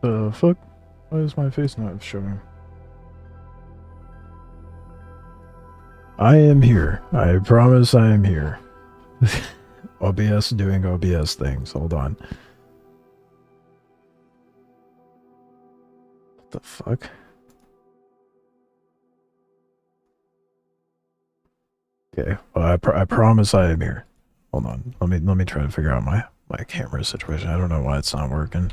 The fuck? Why is my face not showing? I am here. I promise I am here. OBS doing OBS things. Hold on. What the fuck? Okay. Well, I promise I am here. Hold on. Let me try to figure out my camera situation. I don't know why it's not working.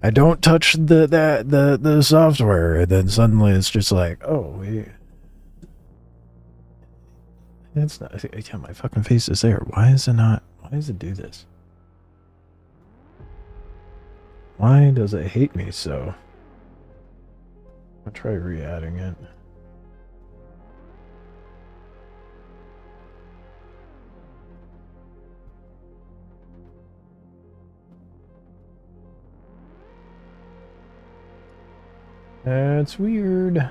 I don't touch the software, and then suddenly it's just like, oh, it's not. Yeah, my fucking face is there. Why is it not? Why does it do this? Why does it hate me so? I'll try re-adding it. That's weird.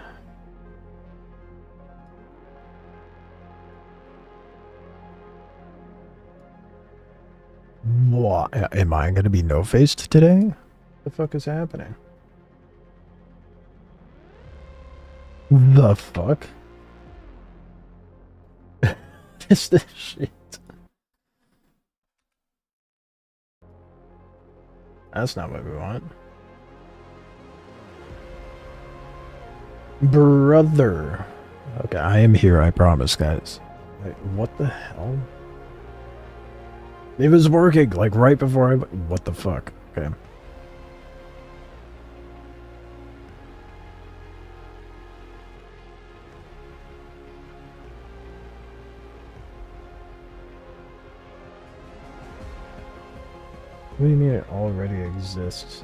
What? Am I gonna be no-faced today? What the fuck is happening? The fuck? This shit. That's not what we want. Brother. Okay, I am here, I promise, guys. Wait, what the hell? It was working, like, right before I... What the fuck? Okay. What do you mean it already exists?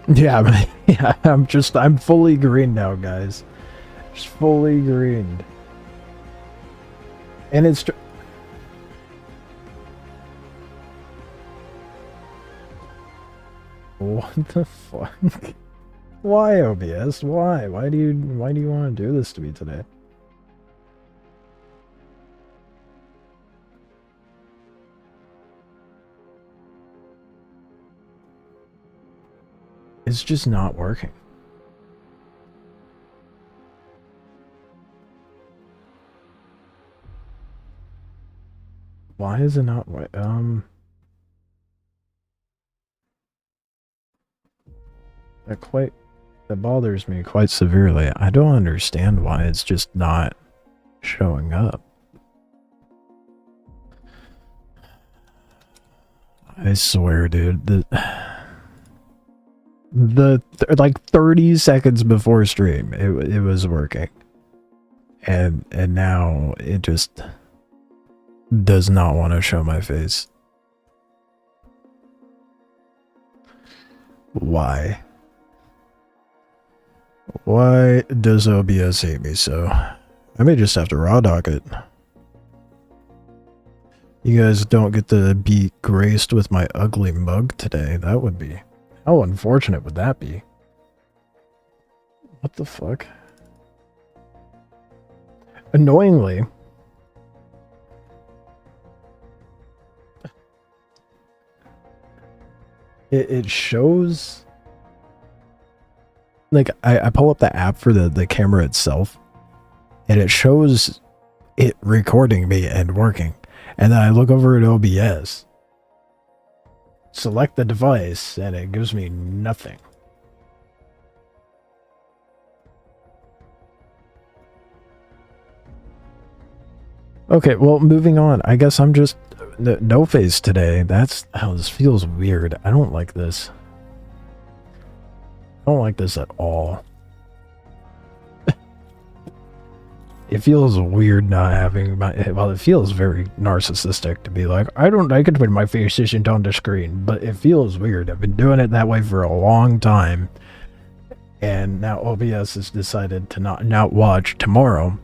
Yeah, yeah, I'm fully green now, guys. Just fully greened. And it's... What the fuck? Why, OBS? Why? Why do you want to do this to me today? It's just not working. Why is it not that bothers me quite severely. I don't understand why it's just not showing up. I swear, dude, like 30 seconds before stream, it was working. And now it just does not want to show my face. Why? Why does OBS hate me so? I may just have to raw dock it. You guys don't get to be graced with my ugly mug today. That would be... How unfortunate would that be? What the fuck? Annoyingly... It shows... Like, I pull up the app for the camera itself, and it shows it recording me and working. And then I look over at OBS, select the device, and it gives me nothing. Okay, well, moving on. I guess I'm just no face today. That's how this feels weird. I don't like this. I don't like this at all. It feels weird not having my... Well, it feels very narcissistic to be like, I could put my face isn't on the screen, but it feels weird. I've been doing it that way for a long time. And now OBS has decided to not watch tomorrow,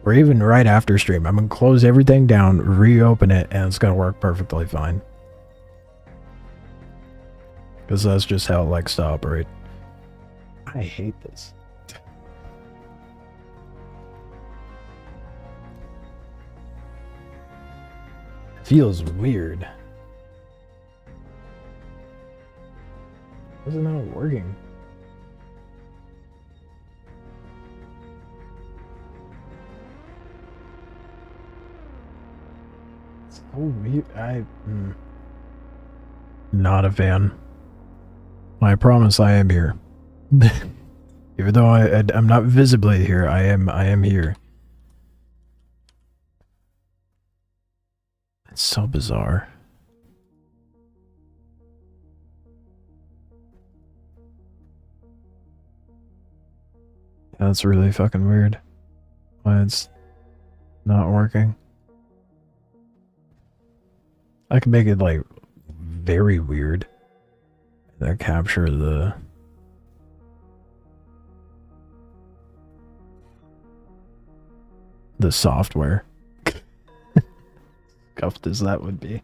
or even right after stream. I'm going to close everything down, reopen it, and it's going to work perfectly fine. Because that's just how it likes to operate. I hate this. Feels weird. Why is it not working? It's so weird. Not a fan. I promise I am here. Even though I'm not visibly here, I am here. It's so bizarre. That's really fucking weird. Why it's not working. I can make it like very weird. That capture the software. Scuffed as that would be.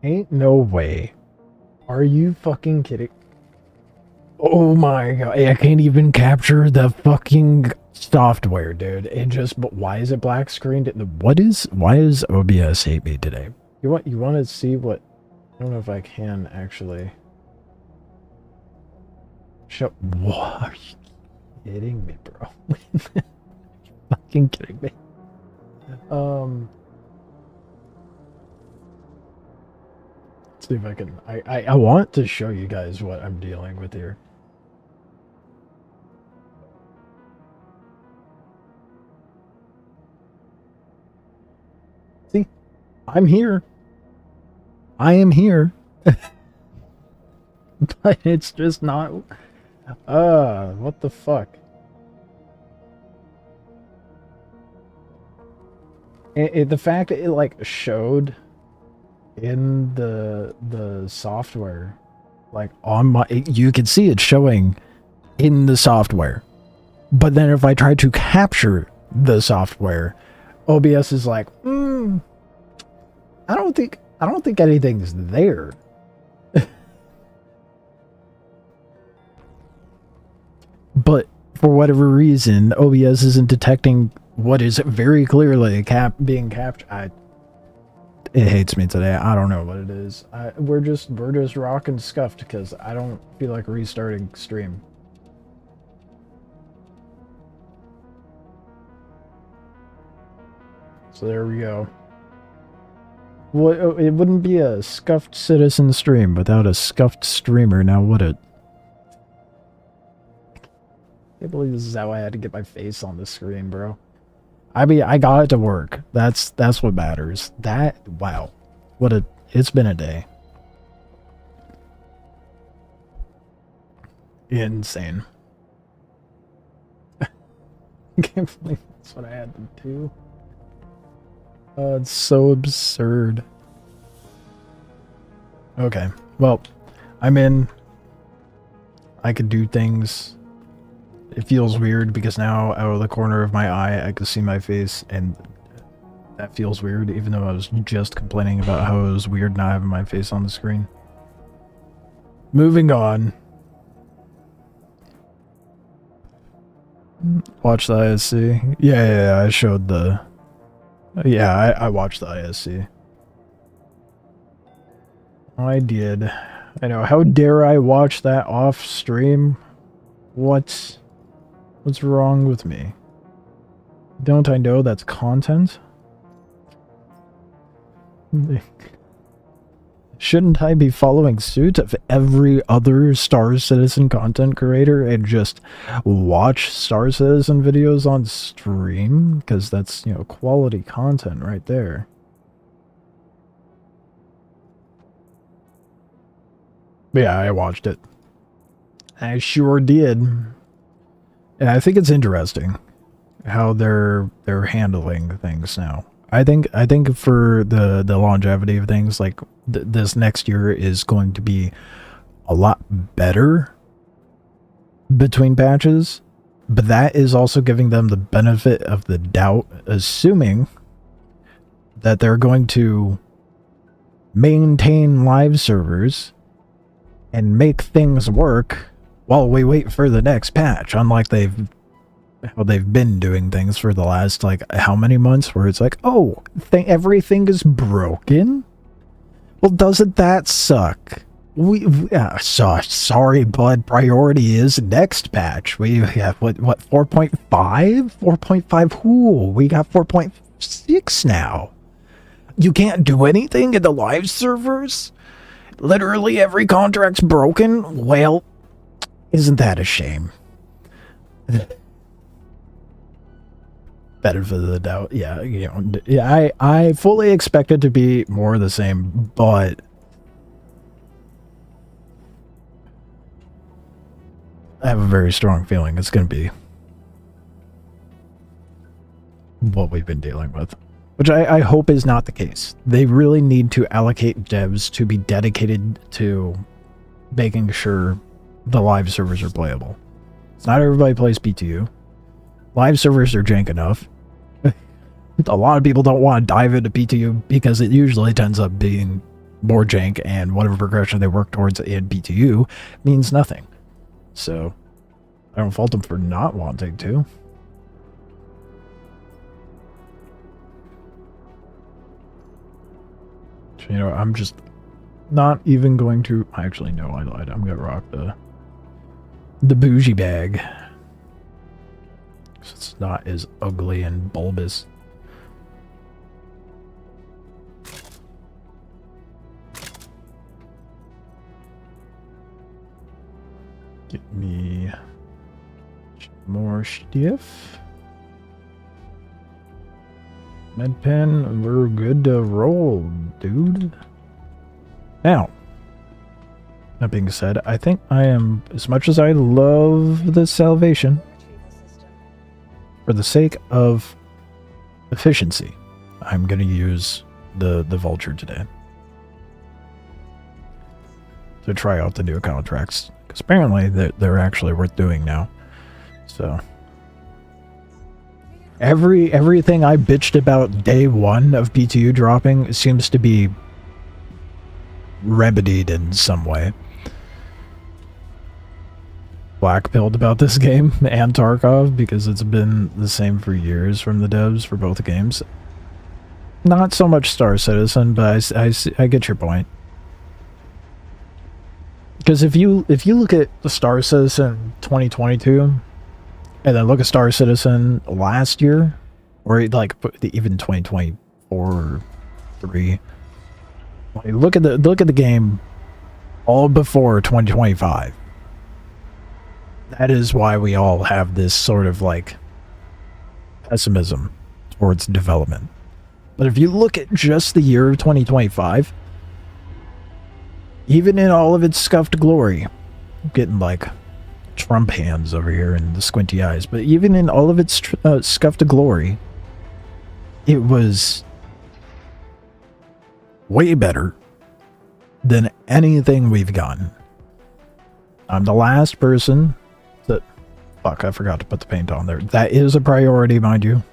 Ain't no way. Are you fucking kidding? Oh my god, I can't even capture the fucking software, dude. It just, but why is it black screened? Why is OBS hate me today? You want to see what? I don't know if I can actually show. What? Are you kidding me, bro? Fucking kidding me. Let's see if I can. I want to show you guys what I'm dealing with here. See, I'm here. I am here. But it's just not. What the fuck? The fact that it like showed in the software, like on my, you can see it showing in the software, but then if I try to capture the software, OBS is like, I don't think anything's there. But for whatever reason, OBS isn't detecting what is very clearly being captured. It hates me today. I don't know what it is. We're just rocking scuffed because I don't feel like restarting stream. So there we go. Well, it wouldn't be a scuffed citizen stream without a scuffed streamer, now would it? I can't believe this is how I had to get my face on the screen, bro. I mean, I got it to work. That's what matters. Wow. It's been a day. Insane. I can't believe that's what I had to do. It's so absurd. Okay, well, I'm in. I could do things. It feels weird because now out of the corner of my eye I can see my face, and that feels weird, even though I was just complaining about how it was weird not having my face on the screen. Moving on. Watch the ISC. Yeah, I showed the... Yeah, I watched the ISC. I did. I know, how dare I watch that off stream? What's wrong with me? Don't I know that's content? Shouldn't I be following suit of every other Star Citizen content creator and just watch Star Citizen videos on stream? Because that's, you know, quality content right there. But yeah, I watched it. I sure did. And I think it's interesting how they're handling things now. I think for the longevity of things, like this next year is going to be a lot better between patches, But that is also giving them the benefit of the doubt, assuming that they're going to maintain live servers and make things work while we wait for the next patch, unlike they've been doing things for the last, like, how many months, where it's like, oh, everything is broken? Well, doesn't that suck? Sorry, bud, priority is next patch. We have, what 4.5? 4.5 who? We got 4.6 now. You can't do anything in the live servers? Literally every contract's broken? Well, isn't that a shame? Benefit of the doubt. Yeah, you know, yeah, I fully expect it to be more the same, but I have a very strong feeling it's going to be what we've been dealing with, which I hope is not the case. They really need to allocate devs to be dedicated to making sure the live servers are playable. It's not everybody plays PTU. Live servers are jank enough. A lot of people don't want to dive into PTU because it usually tends up being more jank, and whatever progression they work towards in PTU means nothing. So I don't fault them for not wanting to. You know, I'm just not even going to... Actually, no, I lied. I'm going to rock the bougie bag. So it's not as ugly and bulbous. Get me more stiff. Med pen, we're good to roll, dude. Now, that being said, I think I am, as much as I love the salvation, for the sake of efficiency, I'm going to use the vulture today to try out the new contracts, because apparently they're actually worth doing now. So everything I bitched about day one of PTU dropping seems to be remedied in some way. Blackpilled about this game and Tarkov because it's been the same for years from the devs for both games. Not so much Star Citizen, but I get your point. Because if you look at the Star Citizen 2022 and then look at Star Citizen last year, or like even 2024 or 3, look at the game all before 2025. That is why we all have this sort of like pessimism towards development. But if you look at just the year of 2025, even in all of its scuffed glory, I'm getting like Trump hands over here and the squinty eyes, but even in all of its scuffed glory, it was way better than anything we've gotten. I'm the last person that... Fuck, I forgot to put the paint on there. That is a priority, mind you.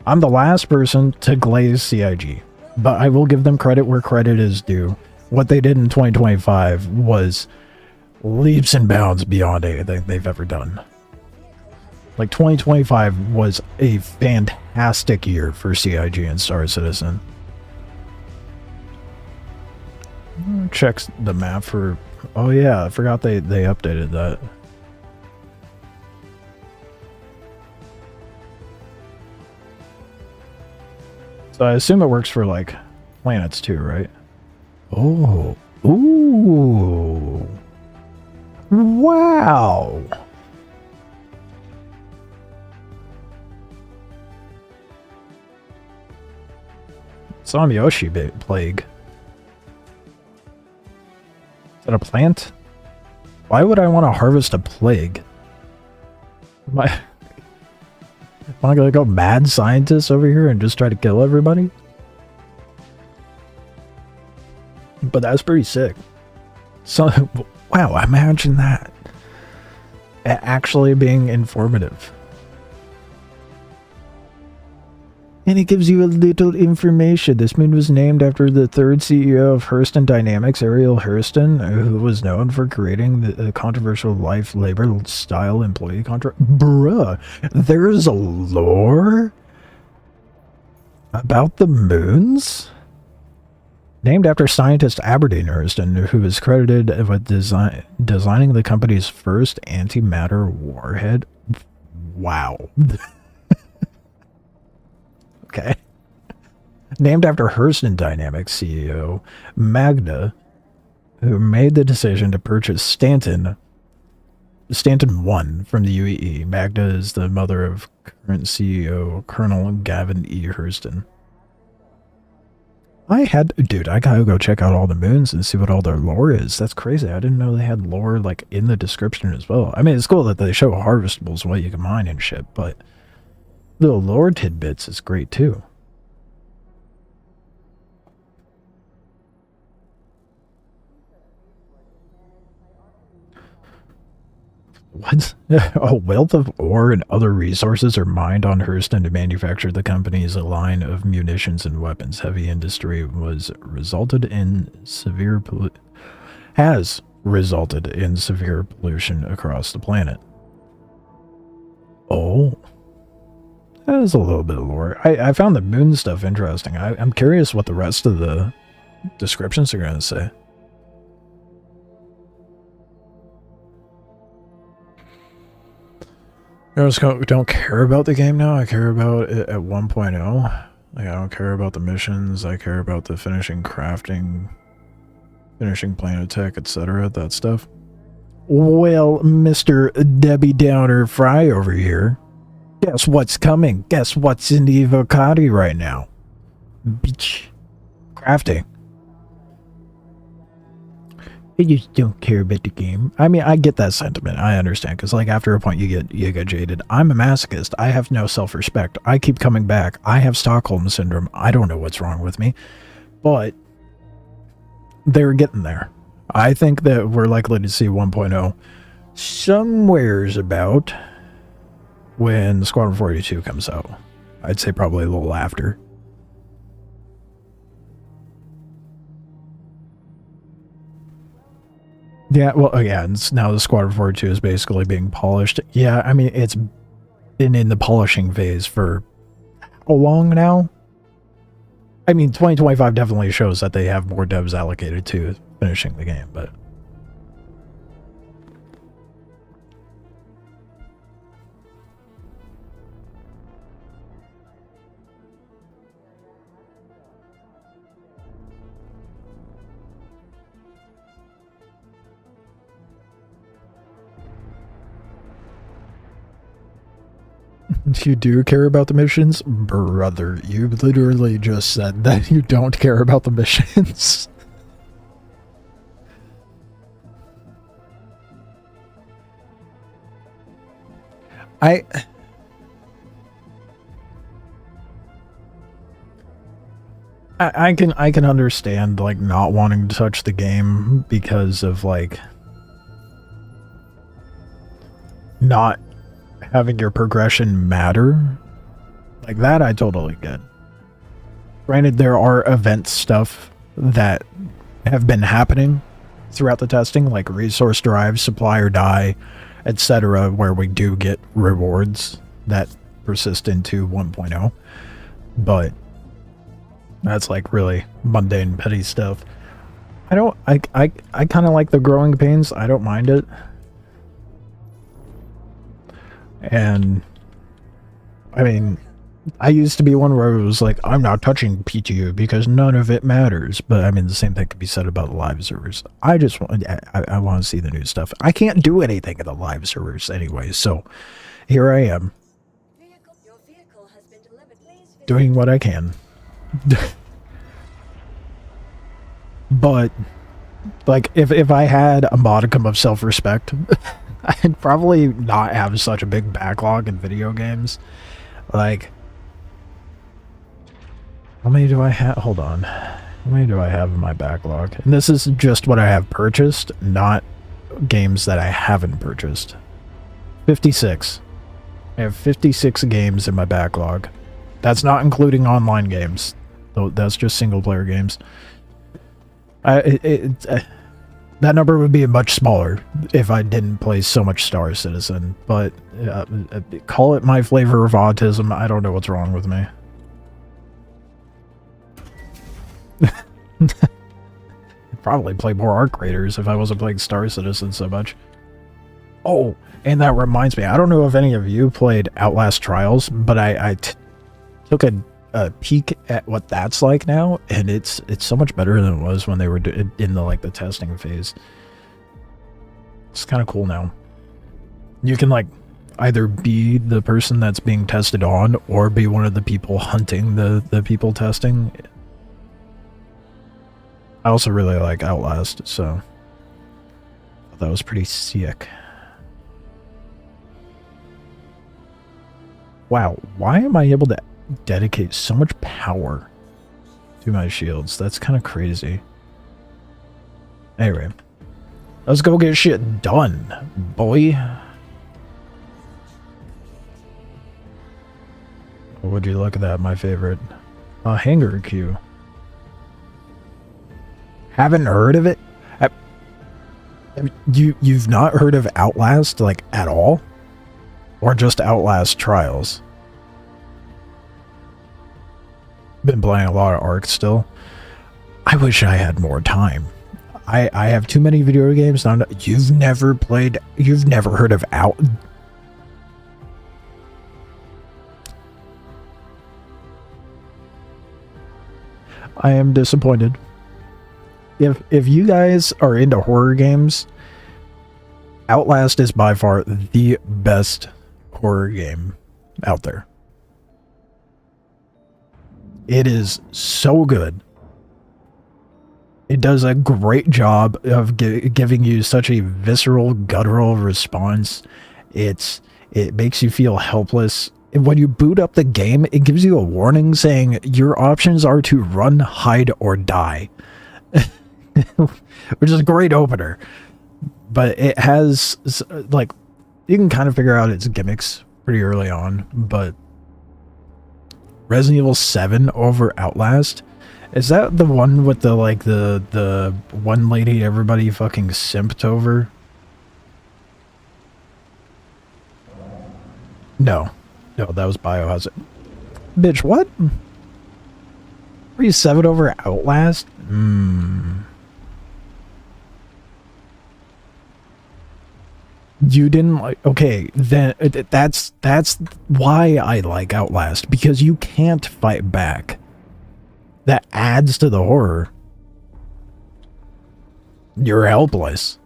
I'm the last person to glaze CIG, but I will give them credit where credit is due. What they did in 2025 was leaps and bounds beyond anything they've ever done. Like, 2025 was a fantastic year for CIG and Star Citizen. Checks the map for... Oh yeah, I forgot they updated that. So I assume it works for, like, planets too, right? Oh. Ooh. Wow. Samyoshi plague. Is that a plant? Why would I want to harvest a plague? Am I gonna go mad scientist over here and just try to kill everybody? But that's pretty sick. So, wow, imagine that. actually being informative. And it gives you a little information. This moon was named after the third CEO of Hurston Dynamics, Ariel Hurston, who was known for creating the controversial life labor style employee contract. Bruh, there's a lore about the moons? Named after scientist Aberdeen Hurston, who is credited with designing the company's first antimatter warhead. Wow. Okay. Named after Hurston Dynamics CEO Magda, who made the decision to purchase Stanton 1 from the UEE. Magda is the mother of current CEO Colonel Gavin E. Hurston. I gotta go check out all the moons and see what all their lore is. That's crazy. I didn't know they had lore, like, in the description as well. I mean, it's cool that they show harvestables, what you can mine and shit, but the lore tidbits is great, too. What? A wealth of ore and other resources are mined on Hurston to manufacture the company's line of munitions and weapons. Heavy industry has resulted in severe pollution across the planet. Oh. That is a little bit of lore. I found the moon stuff interesting. I'm curious what the rest of the descriptions are going to say. I just don't care about the game now. I care about it at 1.0. Like, I don't care about the missions. I care about the finishing crafting, finishing planet tech, etc. That stuff. Well, Mr. Debbie Downer Fry over here. Guess what's coming? Guess what's in the avocado right now? Bitch. Crafting. I just don't care about the game. I mean, I get that sentiment. I understand, because, like, after a point you get jaded. I'm a masochist. I have no self-respect. I keep coming back. I have Stockholm Syndrome. I don't know what's wrong with me. But they're getting there. I think that we're likely to see 1.0 somewheres about when Squadron 42 comes out. I'd say probably a little after. Yeah, well, yeah, now the Squadron 42 is basically being polished. Yeah, I mean, it's been in the polishing phase for how long now? I mean, 2025 definitely shows that they have more devs allocated to finishing the game, but... You do care about the missions? Brother, you literally just said that you don't care about the missions. I can understand, like, not wanting to touch the game because of, like, not having your progression matter. Like, that I totally get. Granted, there are event stuff that have been happening throughout the testing, like resource drive, supply or die, etc., where we do get rewards that persist into 1.0. But that's, like, really mundane, petty stuff. I kind of like the growing pains. I don't mind it. And, I mean, I used to be one where it was like, I'm not touching PTU because none of it matters. But, I mean, the same thing could be said about the live servers. I just want, I want to see the new stuff. I can't do anything in the live servers anyway, so here I am. Doing what I can. But, like, if I had a modicum of self-respect, I'd probably not have such a big backlog in video games. Like, how many do I have? Hold on. How many do I have in my backlog? And this is just what I have purchased, not games that I haven't purchased. 56. I have 56 games in my backlog. That's not including online games. Though that's just single player games. That number would be much smaller if I didn't play so much Star Citizen, but call it my flavor of autism. I don't know what's wrong with me. I'd probably play more Arc Raiders if I wasn't playing Star Citizen so much. Oh, and that reminds me, I don't know if any of you played Outlast Trials, but I took a peek at what that's like now, and it's so much better than it was when they were in the testing phase. It's kind of cool now. You can either be the person that's being tested on or be one of the people hunting the people testing. I also really like Outlast, so that was pretty sick. Wow, why am I able to dedicate so much power to my shields? That's kind of crazy. Anyway, let's go get shit done, boy. Would you look at that? My favorite. A hanger queue. Haven't heard of it? You've not heard of Outlast, at all? Or just Outlast Trials? Been playing a lot of Ark still. I wish I had more time. I have too many video games. You've never heard of I am disappointed. If you guys are into horror games, Outlast is by far the best horror game out there. It is so good. It does a great job of giving you such a visceral, guttural response. It makes you feel helpless. When you boot up the game, it gives you a warning saying your options are to run, hide, or die. Which is a great opener. But it has, you can kind of figure out its gimmicks pretty early on, but Resident Evil 7 over Outlast, is that the one with the one lady everybody fucking simped over? No, that was Biohazard. Bitch, what? Were you 7 over Outlast? You didn't like... Okay, then that's why I like Outlast, because you can't fight back. That adds to the horror. You're helpless.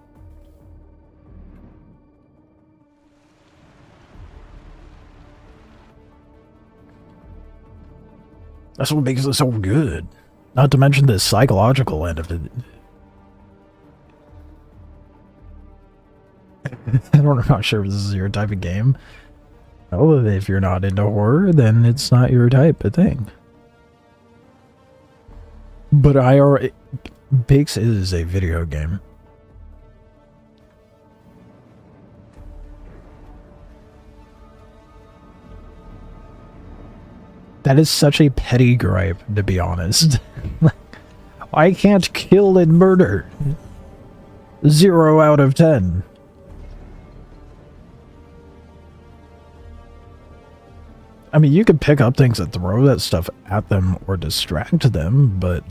That's what makes it so good. Not to mention the psychological end of it. I'm not sure if this is your type of game. Well, if you're not into horror, then it's not your type of thing. But Bix is a video game. That is such a petty gripe, to be honest. I can't kill and murder. 0 out of 10. I mean, you could pick up things and throw that stuff at them or distract them, but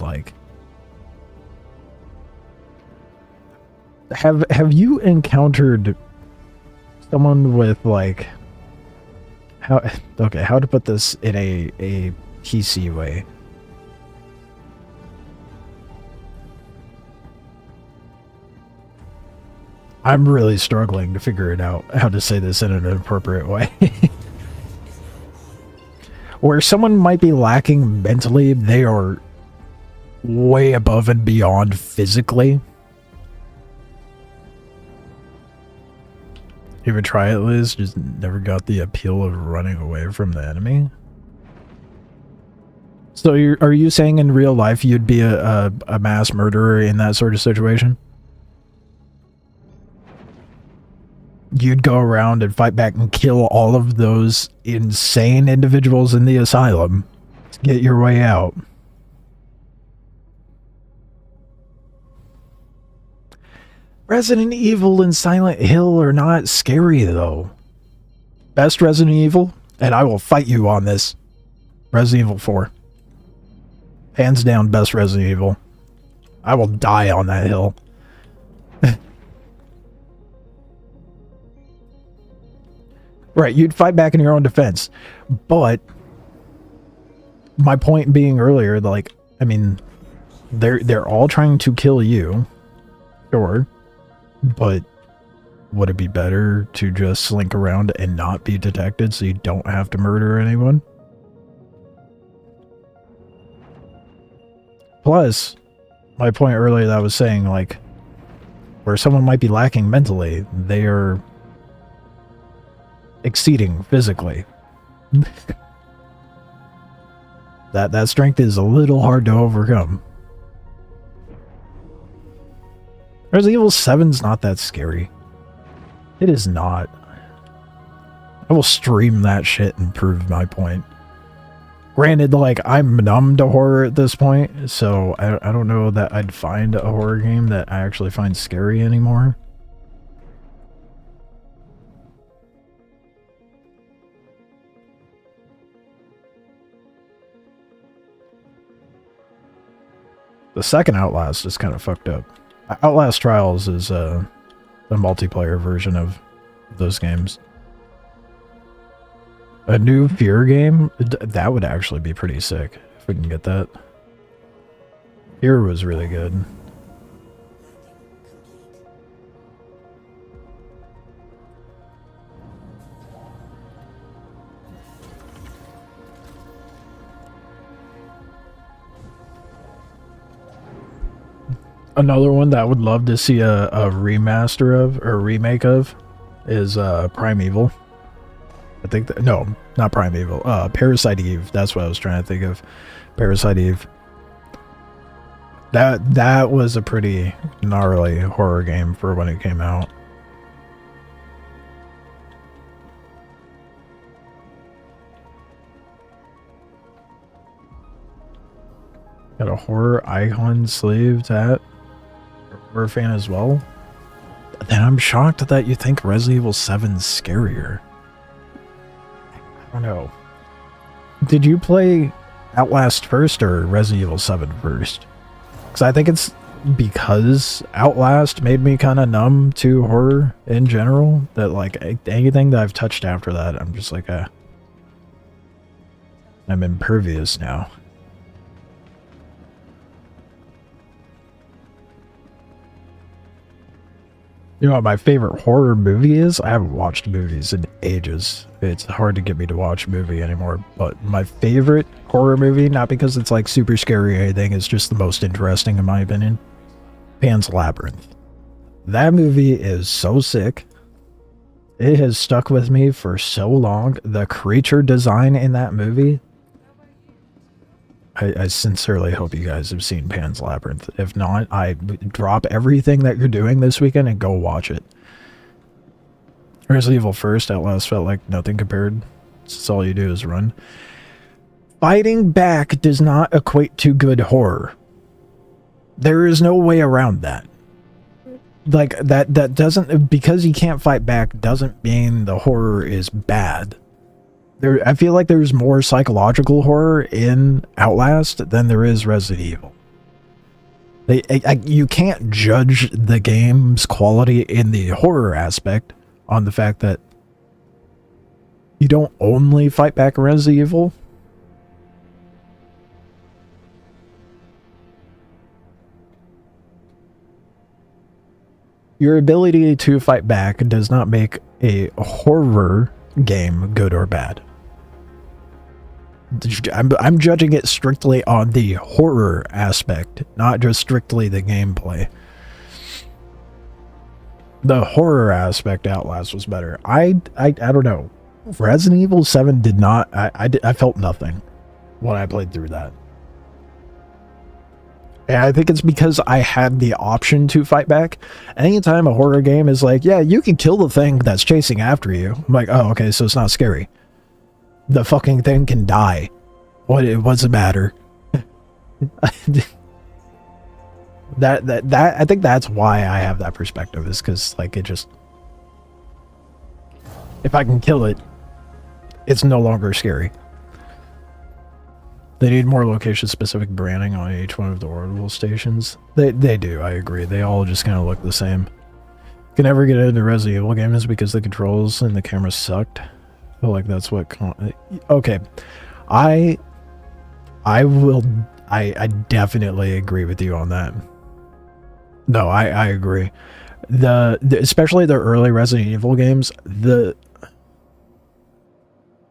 have you encountered someone with how to put this in a PC way? I'm really struggling to figure it out how to say this in an appropriate way. Where someone might be lacking mentally, they are way above and beyond physically. You ever try it, Liz? Just never got the appeal of running away from the enemy? So are you saying in real life you'd be a mass murderer in that sort of situation? you'd go around and fight back and kill all of those insane individuals in the asylum to get your way out. Resident Evil and Silent Hill are not scary, though. Best Resident Evil, and I will fight you on this, Resident Evil 4. Hands down, best Resident Evil. I will die on that hill. Right, you'd fight back in your own defense. But my point being earlier, like, I mean, they're all trying to kill you. Sure. But would it be better to just slink around and not be detected so you don't have to murder anyone? Plus, my point earlier that I was saying, like, where someone might be lacking mentally, they are exceeding physically. that strength is a little hard to overcome. Resident Evil 7's not that scary. It is not. I will stream that shit and prove my point. Granted, like, I'm numb to horror at this point, so I don't know that I'd find a horror game that I actually find scary anymore. The second Outlast is kind of fucked up. Outlast Trials is the multiplayer version of those games. A new Fear game? That would actually be pretty sick if we can get that. Fear was really good. Another one that I would love to see a remaster of, or remake of, is Primeval. I think that, no, not Primeval. Parasite Eve. That's what I was trying to think of. Parasite Eve. That was a pretty gnarly horror game for when it came out. Got a horror icon sleeve tat. Horror fan as well. Then I'm shocked that you think Resident Evil 7's scarier. I don't know. Did you play Outlast first or Resident Evil 7 first? Because I think it's because Outlast made me kind of numb to horror in general, that like anything that I've touched after that, I'm just like, I'm impervious now. You know what my favorite horror movie is? I haven't watched movies in ages. It's hard to get me to watch a movie anymore. But my favorite horror movie, not because it's like super scary or anything, it's just the most interesting in my opinion. Pan's Labyrinth. That movie is so sick. It has stuck with me for so long. The creature design in that movie. I sincerely hope you guys have seen Pan's Labyrinth. If not, I drop everything that you're doing this weekend and go watch it. Resident Evil first, Outlast felt like nothing compared. It's all you do is run. Fighting back does not equate to good horror. There is no way around that. Like, that doesn't... Because you can't fight back doesn't mean the horror is bad. I feel like there's more psychological horror in Outlast than there is Resident Evil. You can't judge the game's quality in the horror aspect on the fact that you don't only fight back Resident Evil. Your ability to fight back does not make a horror game good or bad. I'm judging it strictly on the horror aspect, not just strictly the gameplay. The horror aspect Outlast was better. I don't know. Resident Evil 7 did not... I felt nothing when I played through that. And I think it's because I had the option to fight back. Anytime a horror game is like, yeah, you can kill the thing that's chasing after you. I'm like, oh, okay, so it's not scary. The fucking thing can die. What's the matter? that I think that's why I have that perspective, is because like it just, if I can kill it, it's no longer scary. They need more location-specific branding on each one of the orbital stations. They do, I agree. They all just kind of look the same. Can never get into Resident Evil games because the controls and the camera sucked. I feel like that's what... Okay. I definitely agree with you on that. No, I agree. Especially the early Resident Evil games,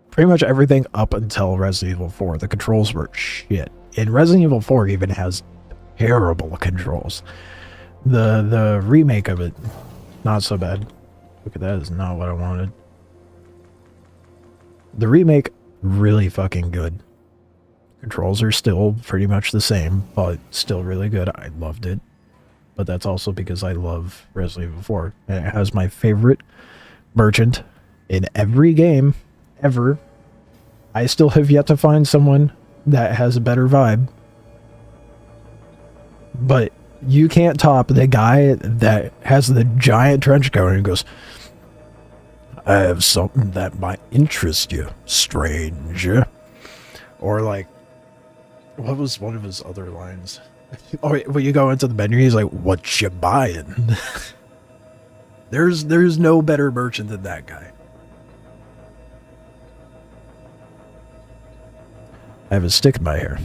pretty much everything up until Resident Evil 4, the controls were shit. And Resident Evil 4 even has terrible controls. The remake of it, not so bad. Look at that, is not what I wanted. The remake, really fucking good. Controls are still pretty much the same, but still really good. I loved it. But that's also because I love Resident Evil 4. And it has my favorite merchant in every game ever. I still have yet to find someone that has a better vibe. But you can't top the guy that has the giant trench coat and goes, I have something that might interest you, stranger. Or like, what was one of his other lines? Oh, when you go into the menu, he's like, what you buying? There's no better merchant than that guy. I have a stick in my hair.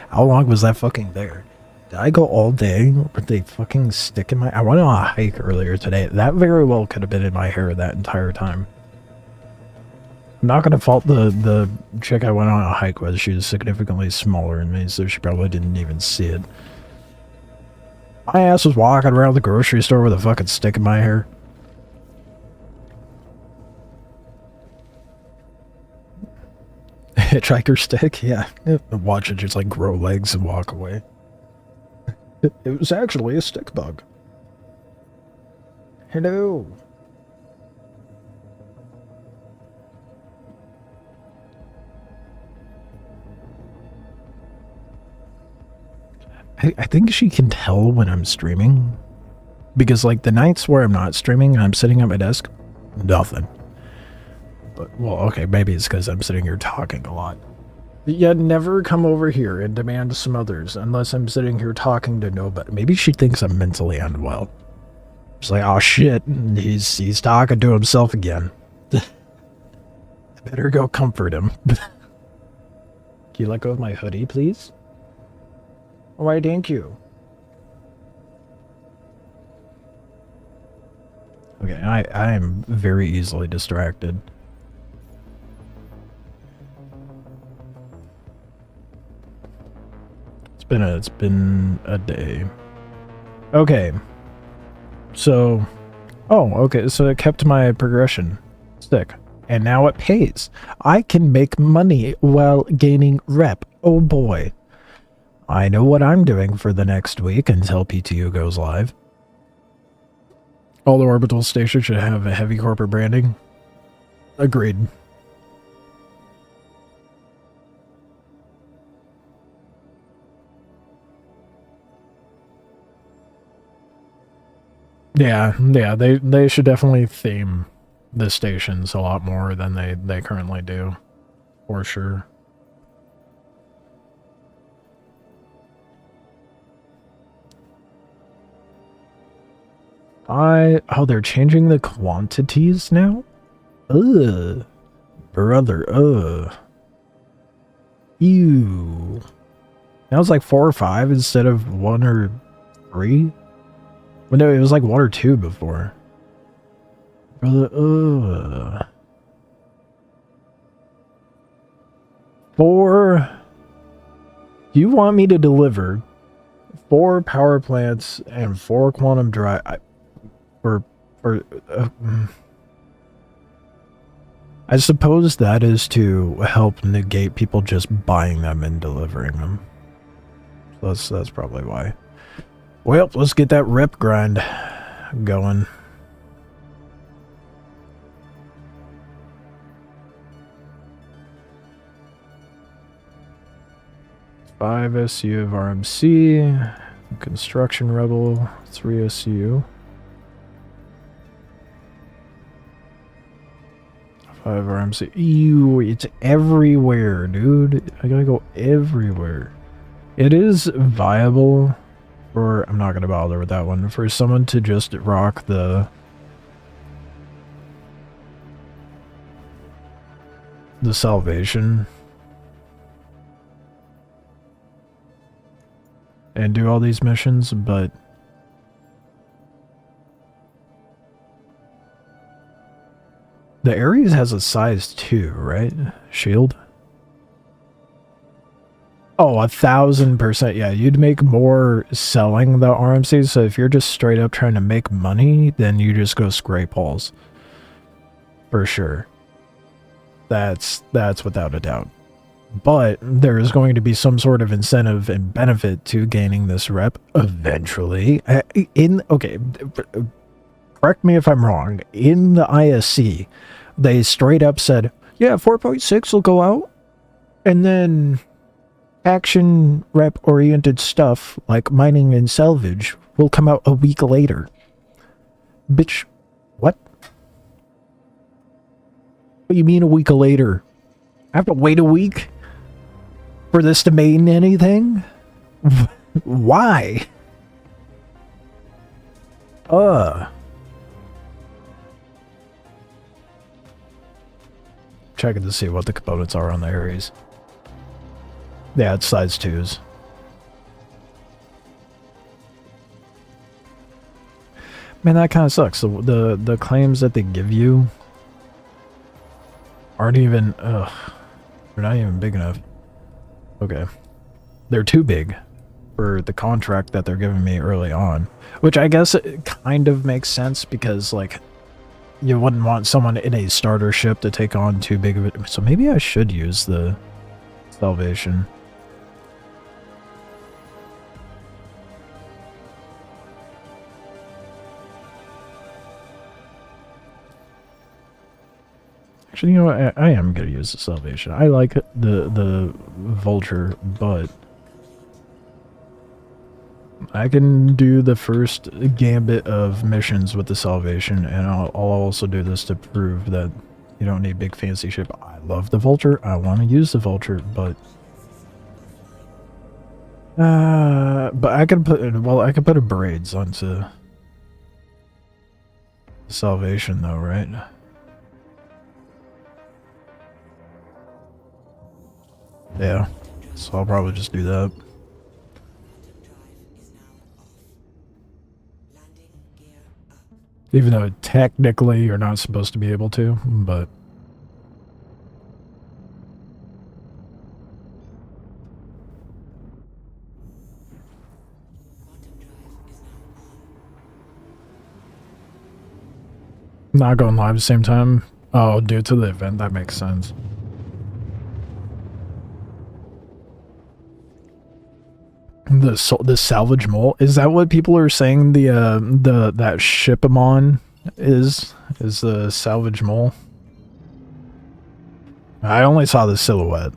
How long was that fucking there? Did I go all day with a fucking stick in my... I went on a hike earlier today. That very well could have been in my hair that entire time. I'm not going to fault the chick I went on a hike with. She was significantly smaller than me, so she probably didn't even see it. My ass was walking around the grocery store with a fucking stick in my hair. Hitchhiker stick? Yeah. Watch it just like grow legs and walk away. It was actually a stick bug. Hello. I think she can tell when I'm streaming. Because like the nights where I'm not streaming and I'm sitting at my desk, nothing. But, well, okay, maybe it's because I'm sitting here talking a lot. Yeah, never come over here and demand some others unless I'm sitting here talking to nobody. Maybe she thinks I'm mentally unwell. She's like, oh shit, he's talking to himself again. I better go comfort him. Can you let go of my hoodie, please? Why thank you? Okay, I am very easily distracted. It's been a day. Okay. So, oh, okay, so it kept my progression stick. And now it pays. I can make money while gaining rep. Oh boy. I know what I'm doing for the next week until PTU goes live. All the orbital stations should have a heavy corporate branding. Agreed. Yeah, they should definitely theme the stations a lot more than they currently do, for sure. Oh, they're changing the quantities now? Ugh. Brother, ugh. Ew. Now it's like 4 or 5 instead of 1 or 3? Well, no, it was like 1 or 2 before. Brother, ugh. 4... You want me to deliver 4 power plants and 4 quantum drive... I suppose that is to help negate people just buying them and delivering them. That's probably why. Well, let's get that rep grind going. 5 SU of RMC, Construction Rebel, 3 SU. 5 RMC. Ew, it's everywhere, dude. I gotta go everywhere. It is viable for, I'm not gonna bother with that one, for someone to just rock the salvation and do all these missions, but the Ares has a size 2, right? Shield? Oh, 1,000%. Yeah, you'd make more selling the RMC, so if you're just straight up trying to make money, then you just go scrape holes. For sure. That's without a doubt. But there is going to be some sort of incentive and benefit to gaining this rep eventually. Okay, correct me if I'm wrong. In the ISC, they straight up said, yeah, 4.6 will go out, and then action rep oriented stuff like mining and salvage will come out a week later. Bitch, what? What do you mean a week later? I have to wait a week for this to mean anything? Why? Checking to see what the components are on the Ares. Yeah, it's size 2s. Man, that kind of sucks. The claims that they give you aren't even, they're not even big enough. Okay. They're too big for the contract that they're giving me early on. Which I guess it kind of makes sense because, like, you wouldn't want someone in a starter ship to take on too big of it. So maybe I should use the salvation. Actually, you know what? I am going to use the salvation. I like the vulture, but I can do the first gambit of missions with the salvation, and I'll also do this to prove that you don't need big fancy ship. I love the vulture. I want to use the vulture, but I can put a braids onto salvation though, right? Yeah, so I'll probably just do that. Even though technically you're not supposed to be able to, but... Not going live at the same time? Oh, due to the event, that makes sense. The salvage mole, is that what people are saying that ship-a-mon is the salvage mole? I only saw the silhouette.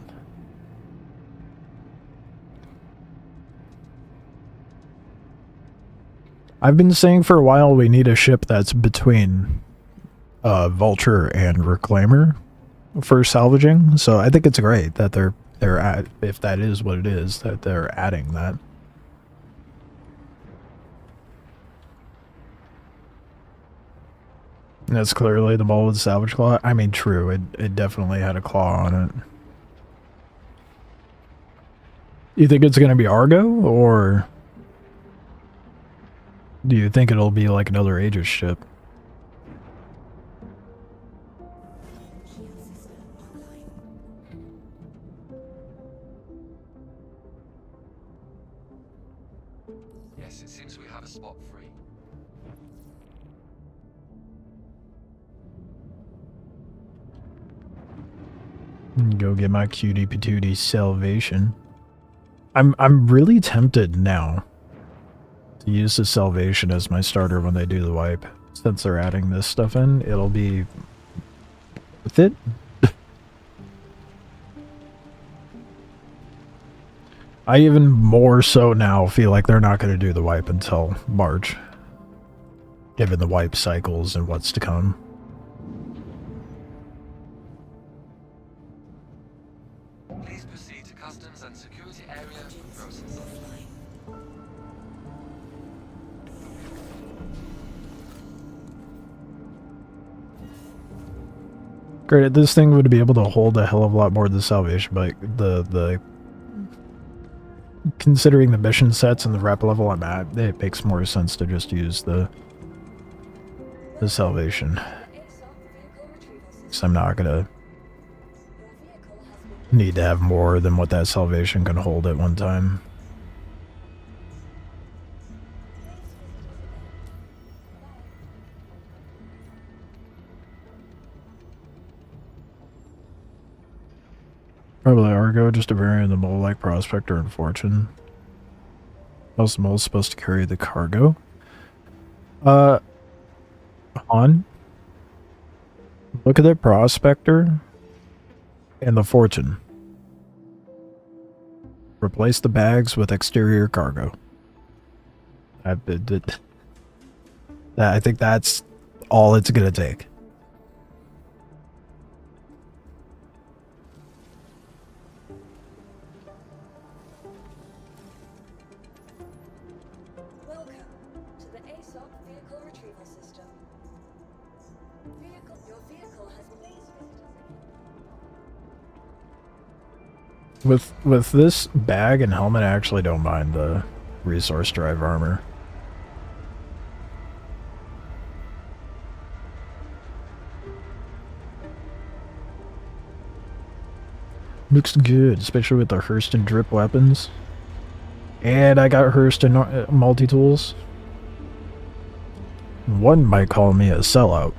I've been saying for a while we need a ship that's between Vulture and Reclaimer for salvaging, so I think it's great that they're at, if that is what it is, that they're adding that. And that's clearly the mole with the salvage claw. I mean, true, it definitely had a claw on it. You think it's gonna be Argo, or do you think it'll be like another Aegis ship? Yes, it seems we have a spot free. Go get my cutie patootie salvation. I'm really tempted now to use the salvation as my starter when they do the wipe. Since they're adding this stuff in, it'll be worth it. I even more so now feel like they're not going to do the wipe until March, given the wipe cycles and what's to come. Please proceed to customs and security area for processing. Great, this thing would be able to hold a hell of a lot more than the salvation, but the considering the mission sets and the rep level I'm at, it makes more sense to just use the salvation. So I'm not gonna need to have more than what that salvation can hold at one time. Probably Argo, just a variant of the mole like Prospector and Fortune. How's the mole supposed to carry the cargo? On. Look at the Prospector and the Fortune. Replace the bags with exterior cargo. I think that's all it's gonna take. Welcome to the ASOC vehicle retrieval system. Your vehicle has With this bag and helmet, I actually don't mind the resource drive armor. Looks good, especially with the Hurst and Drip weapons. And I got Hurst and multi-tools. One might call me a sellout.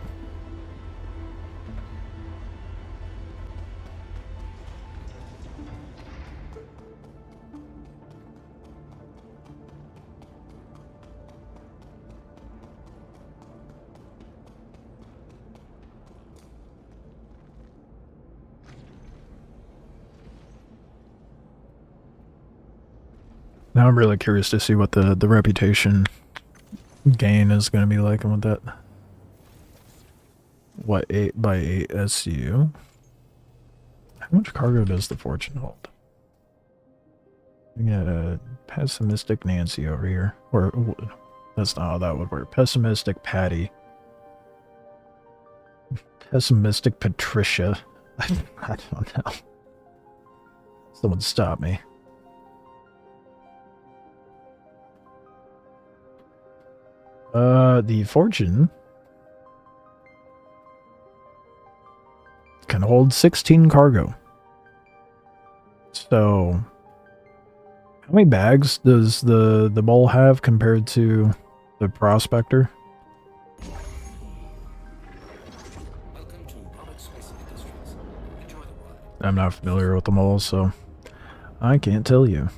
Now I'm really curious to see what the reputation gain is going to be like with that. What, 8x8 SU? How much cargo does the Fortune hold? We got a pessimistic Nancy over here. Or, that's not how that would work. Pessimistic Patty. Pessimistic Patricia. I don't know. Someone stop me. The Fortune can hold 16 cargo. So, how many bags does the Bull have compared to the Prospector? I'm not familiar with them all, so I can't tell you.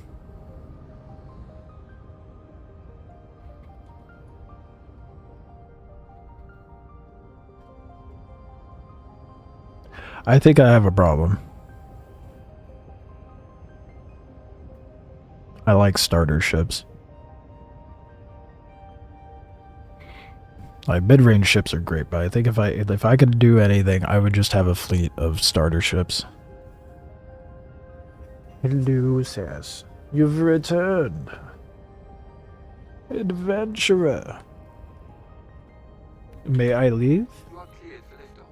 I think I have a problem. I like starter ships. Like mid-range ships are great, but I think if I could do anything, I would just have a fleet of starter ships. Hello, Sass. You've returned. Adventurer. May I leave? You are cleared for liftoff.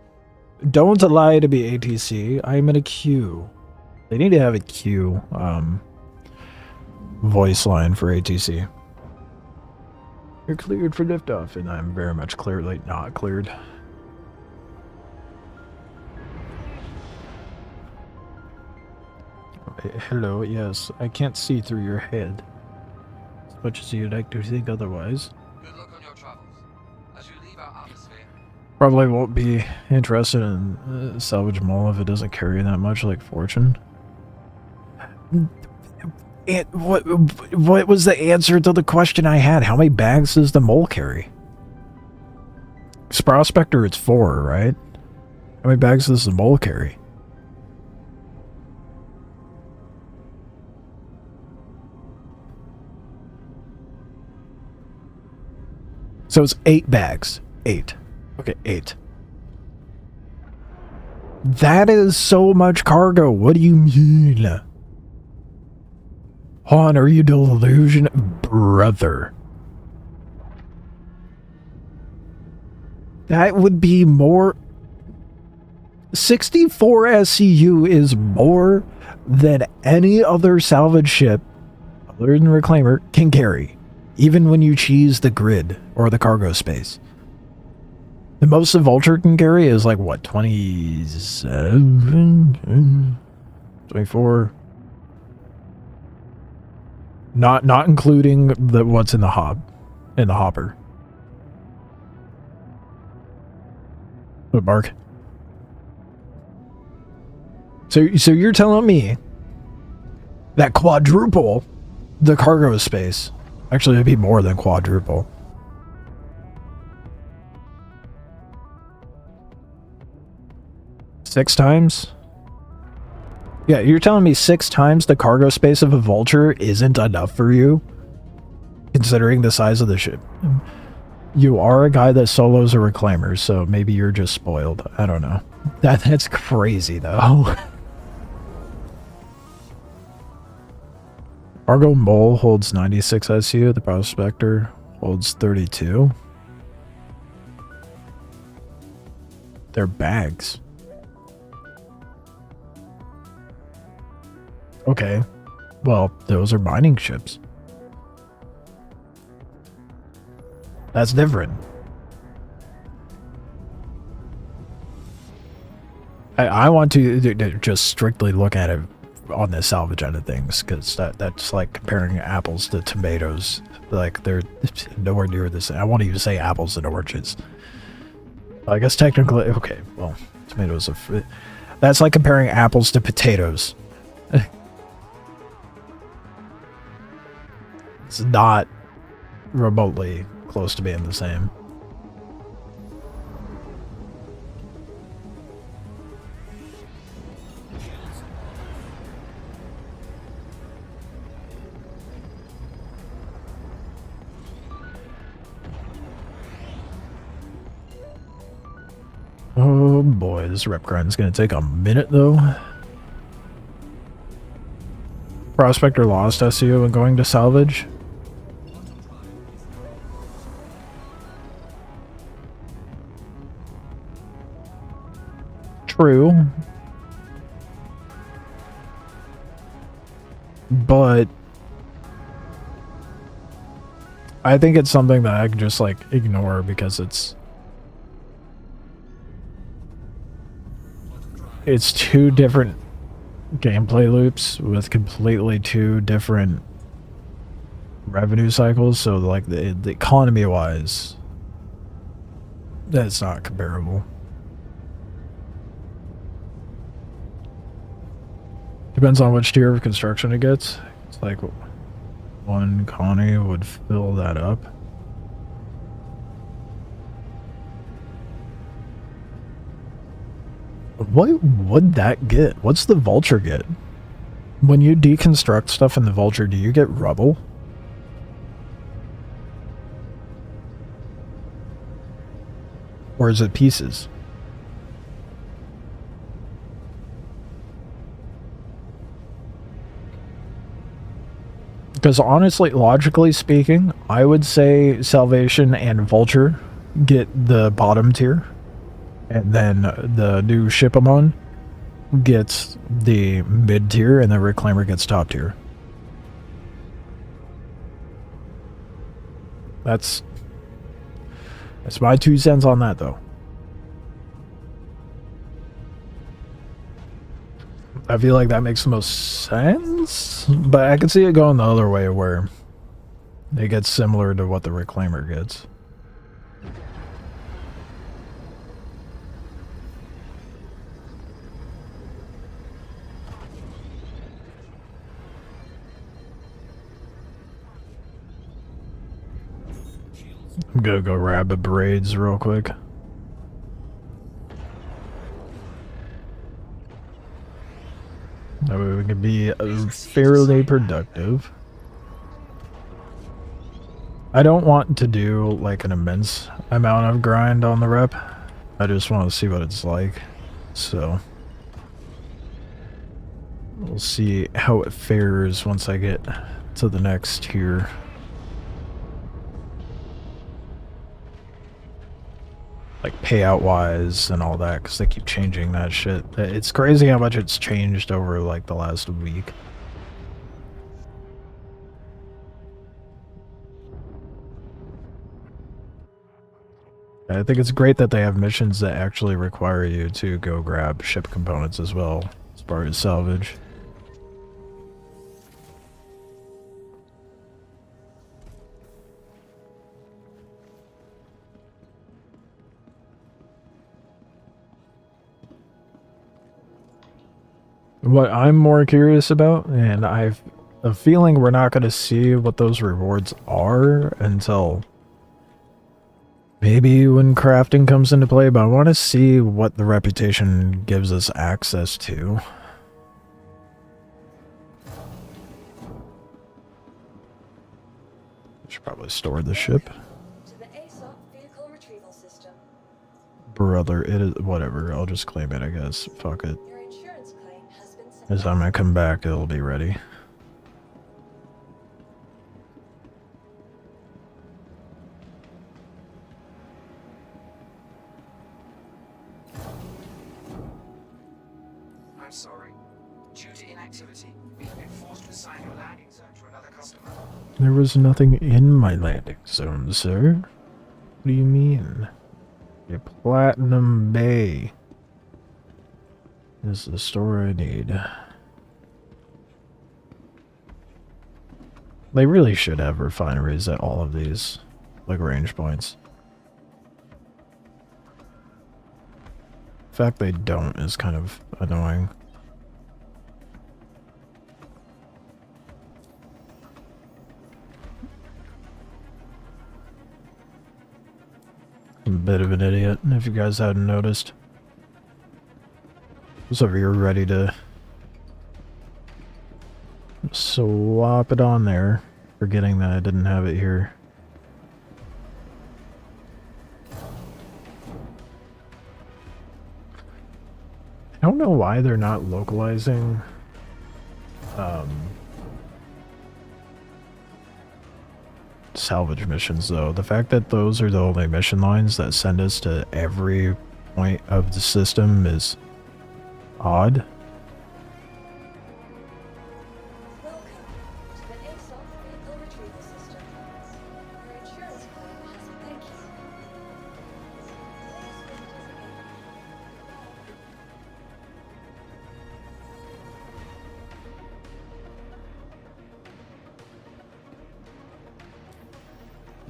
Don't lie to be ATC. I'm in a queue. They need to have a queue voice line for ATC. You're cleared for liftoff, and I'm very much clearly not cleared. Hello, yes. I can't see through your head. As much as you'd like to think otherwise. Good luck on your travels. As you leave our atmosphere, Probably won't be interested in salvage mall if it doesn't carry that much like Fortune. What was the answer to the question I had? How many bags does the mole carry? It's Prospector, it's 4, right? How many bags does the mole carry? So it's 8 bags. 8. Okay, 8. That is so much cargo. What do you mean? Han, are you delusional? Brother. That would be more... 64 SCU is more than any other salvage ship, other than Reclaimer, can carry. Even when you cheese the grid, or the cargo space. The most the Vulture can carry is like, what, 27? 24? Not including the what's in the hopper. What, Mark? So you're telling me that quadruple the cargo space. Actually, it'd be more than quadruple. Six times? Yeah, you're telling me 6 times the cargo space of a Vulture isn't enough for you? Considering the size of the ship. You are a guy that solos a Reclaimer, so maybe you're just spoiled. I don't know. That's crazy, though. Cargo Mole holds 96 SU. The Prospector holds 32. They're bags. Okay. Well, those are mining ships. That's different. I want to just strictly look at it on the salvage end of things, because that's like comparing apples to tomatoes. Like, they're nowhere near the same. I won't even say apples and oranges. I guess technically, okay, well, tomatoes are... That's like comparing apples to potatoes. It's not remotely close to being the same. Oh boy, this rep grind is going to take a minute though. Prospector lost SEO and going to salvage. True. But I think it's something that I can just like ignore because it's 2 different gameplay loops with completely 2 different revenue cycles, so like the economy wise, that's not comparable. Depends on which tier of construction it gets. It's like 1 Connie would fill that up. What would that get? What's the Vulture get? When you deconstruct stuff in the Vulture, do you get rubble? Or is it pieces? Because honestly, logically speaking, I would say Salvation and Vulture get the bottom tier. And then the new Shipamon gets the mid tier, and the Reclaimer gets top tier. That's my 2 cents on that, though. I feel like that makes the most sense, but I can see it going the other way where it gets similar to what the Reclaimer gets. I'm gonna go grab the braids real quick. That way we can be fairly productive. I don't want to do like an immense amount of grind on the rep. I just want to see what it's like. So we'll see how it fares once I get to the next tier. Like payout wise and all that, because they keep changing that shit. It's crazy how much it's changed over like the last week. I think it's great that they have missions that actually require you to go grab ship components as well as part of salvage. What I'm more curious about, and I've a feeling we're not going to see what those rewards are until maybe when crafting comes into play, but I want to see what the reputation gives us access to. Should probably store the ship. To the ASOP vehicle retrieval system. Brother, it is whatever. I'll just claim it, I guess. Fuck it. Your insurance claim has been As submitted. I'm gonna come back, it'll be ready. I'm sorry. Due to inactivity, we have been forced to assign your landing zone to another customer. There was nothing in my landing zone, sir. What do you mean? A Platinum Bay is the store I need. They really should have refineries at all of these, like, range points. The fact they don't is kind of annoying. I'm a bit of an idiot, if you guys hadn't noticed. So if you're ready to swap it on there, forgetting that I didn't have it here. I don't know why they're not localizing salvage missions, though. The fact that those are the only mission lines that send us to every point of the system is odd. Welcome to the ASOP vehicle retrieval system. Your insurance claim has been thank you.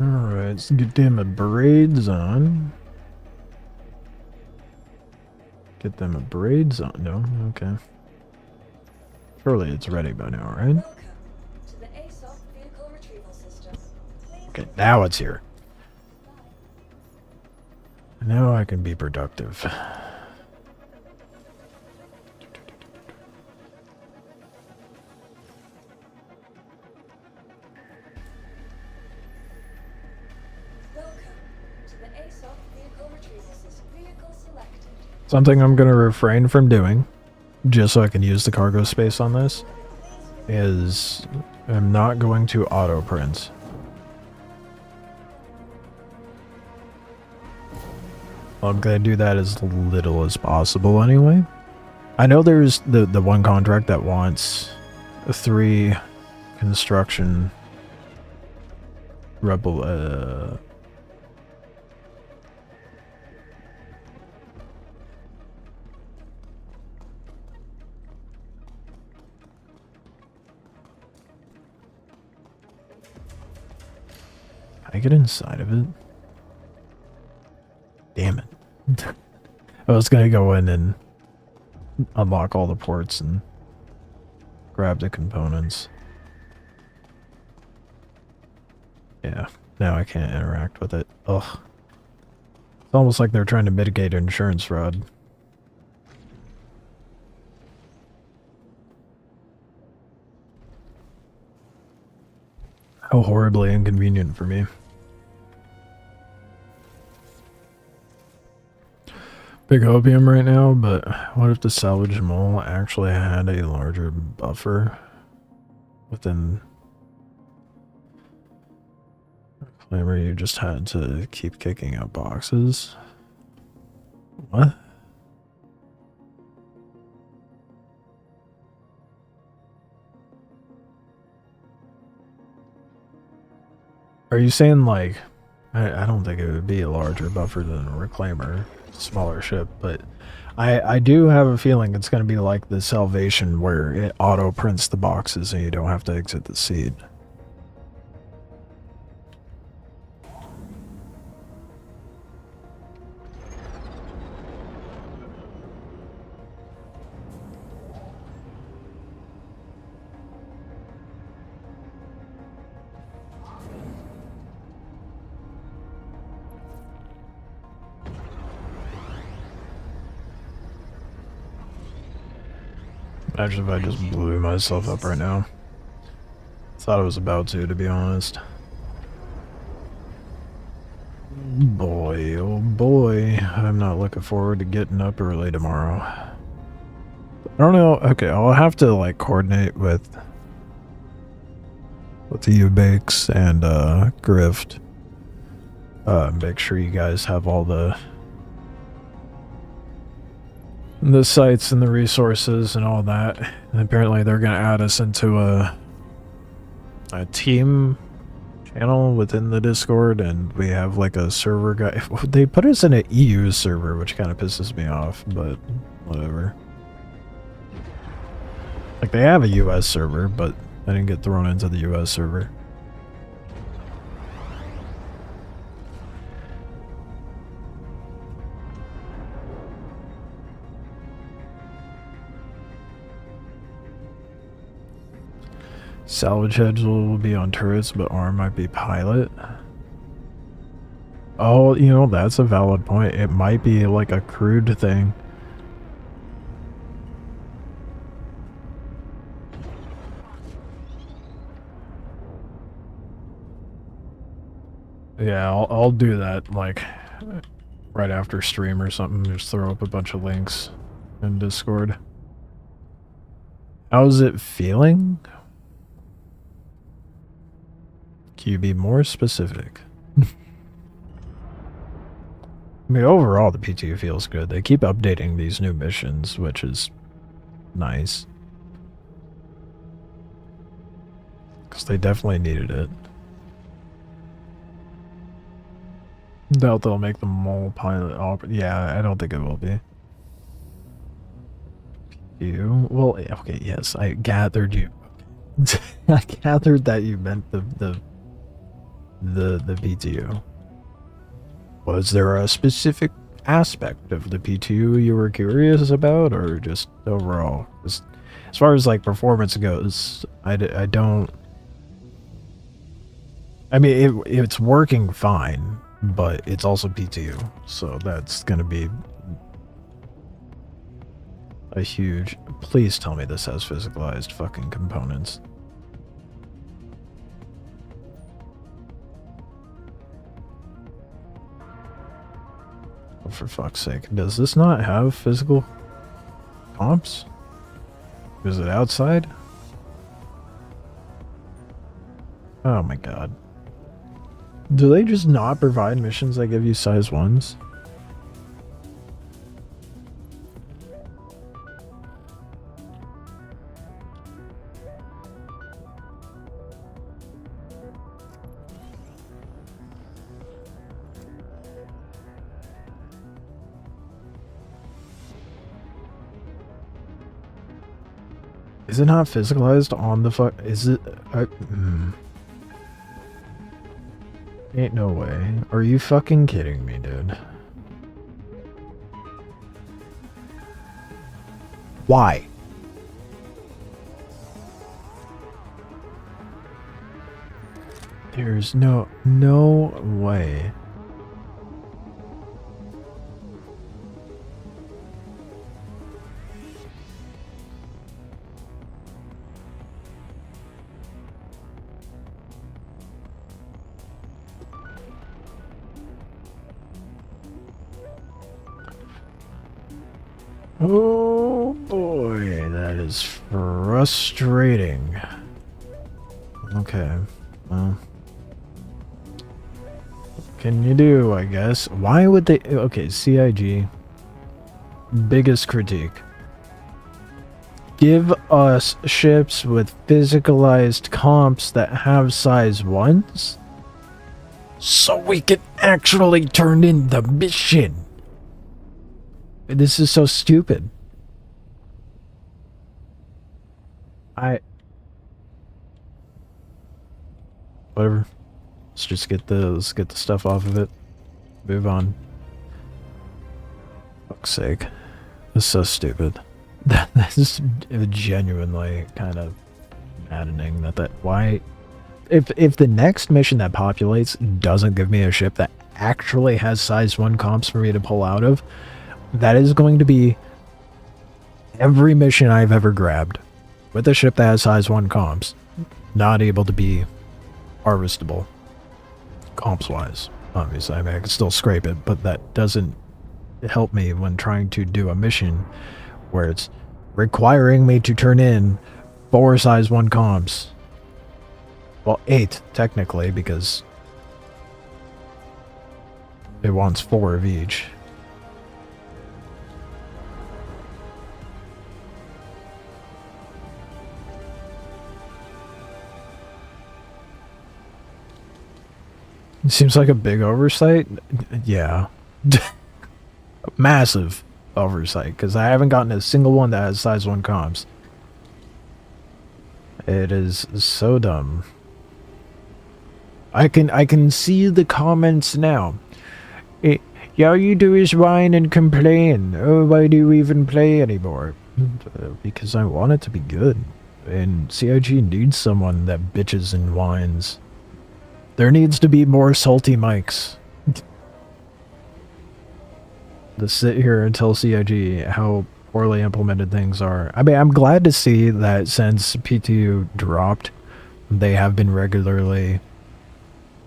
Alright, let's get them a braids on. Get them a braids on. No? Okay. Surely it's ready by now, right? Welcome to the ASOP vehicle retrieval system. Please Okay, now it's here. Now I can be productive. welcome to the ASOP vehicle retrieval system. Vehicle selected. Something I'm going to refrain from doing, just so I can use the cargo space on this, is I'm not going to auto print. I'm going to do that as little as possible anyway. I know there's the one contract that wants 3 construction rebel Can I get inside of it? Damn it. I was gonna go in and unlock all the ports and grab the components. Yeah. Now I can't interact with it. Ugh. It's almost like they're trying to mitigate insurance fraud. How horribly inconvenient for me. Big opium right now, but what if the salvage mole actually had a larger buffer within where you just had to keep kicking out boxes? What? Are you saying like, I don't think it would be a larger buffer than a reclaimer, smaller ship, but I do have a feeling it's going to be like the Salvation where it auto prints the boxes and you don't have to exit the seed. Imagine if I just blew myself up right now. Thought I was about to be honest. Boy, oh boy, I'm not looking forward to getting up early tomorrow. I don't know, okay, I'll have to like coordinate with the U-Bakes and Grift. Make sure you guys have all the sites and the resources and all that. And apparently they're gonna add us into a team channel within the Discord, and we have like a server guy. They put us in an EU server, which kind of pisses me off, but whatever. Like they have a US server, but I didn't get thrown into the US server. Salvage heads will be on turrets, but arm might be pilot. Oh, you know, that's a valid point. It might be like a crude thing. Yeah, I'll do that, like, right after stream or something. Just throw up a bunch of links in Discord. How's it feeling? Can you be more specific? I mean, overall, the PTU feels good. They keep updating these new missions, which is nice. Because they definitely needed it. Doubt they'll make the mole pilot. Yeah, I don't think it will be. You? Well, okay, yes, I gathered you. I gathered that you meant the PTU. Was there a specific aspect of the PTU you were curious about, or just overall? As far as like performance goes, I don't. I mean, it's working fine, but it's also PTU, so that's gonna be a huge. Please tell me this has physicalized fucking components. Oh, for fuck's sake. Does this not have physical comps? Is it outside? Oh my god. Do they just not provide missions that give you size 1s? Is it not physicalized on the fuck? Is it? Ain't no way. Are you fucking kidding me, dude? Why? There's no way. Oh boy, that is frustrating. Okay, well, what can you do, I guess? Why would they? Okay, CIG. Biggest critique. Give us ships with physicalized comps that have size 1s so we can actually turn in the mission. This is so stupid. Whatever. Let's get the stuff off of it. Move on. Fuck's sake. This is so stupid. That is genuinely kind of maddening that why if the next mission that populates doesn't give me a ship that actually has size 1 comps for me to pull out of, that is going to be every mission I've ever grabbed with a ship that has size 1 comps not able to be harvestable comps wise. Obviously, I mean, I can still scrape it, but that doesn't help me when trying to do a mission where it's requiring me to turn in 4 size 1 comps. Well, 8 technically, because it wants 4 of each. It seems like a big oversight. Yeah. Massive oversight, because I haven't gotten a single one that has size 1 comps. It is so dumb. I can see the comments now. All you do is whine and complain. Oh, why do you even play anymore? Because I want it to be good. And CIG needs someone that bitches and whines. There needs to be more salty mics. To sit here and tell CIG how poorly implemented things are. I mean, I'm glad to see that since PTU dropped, they have been regularly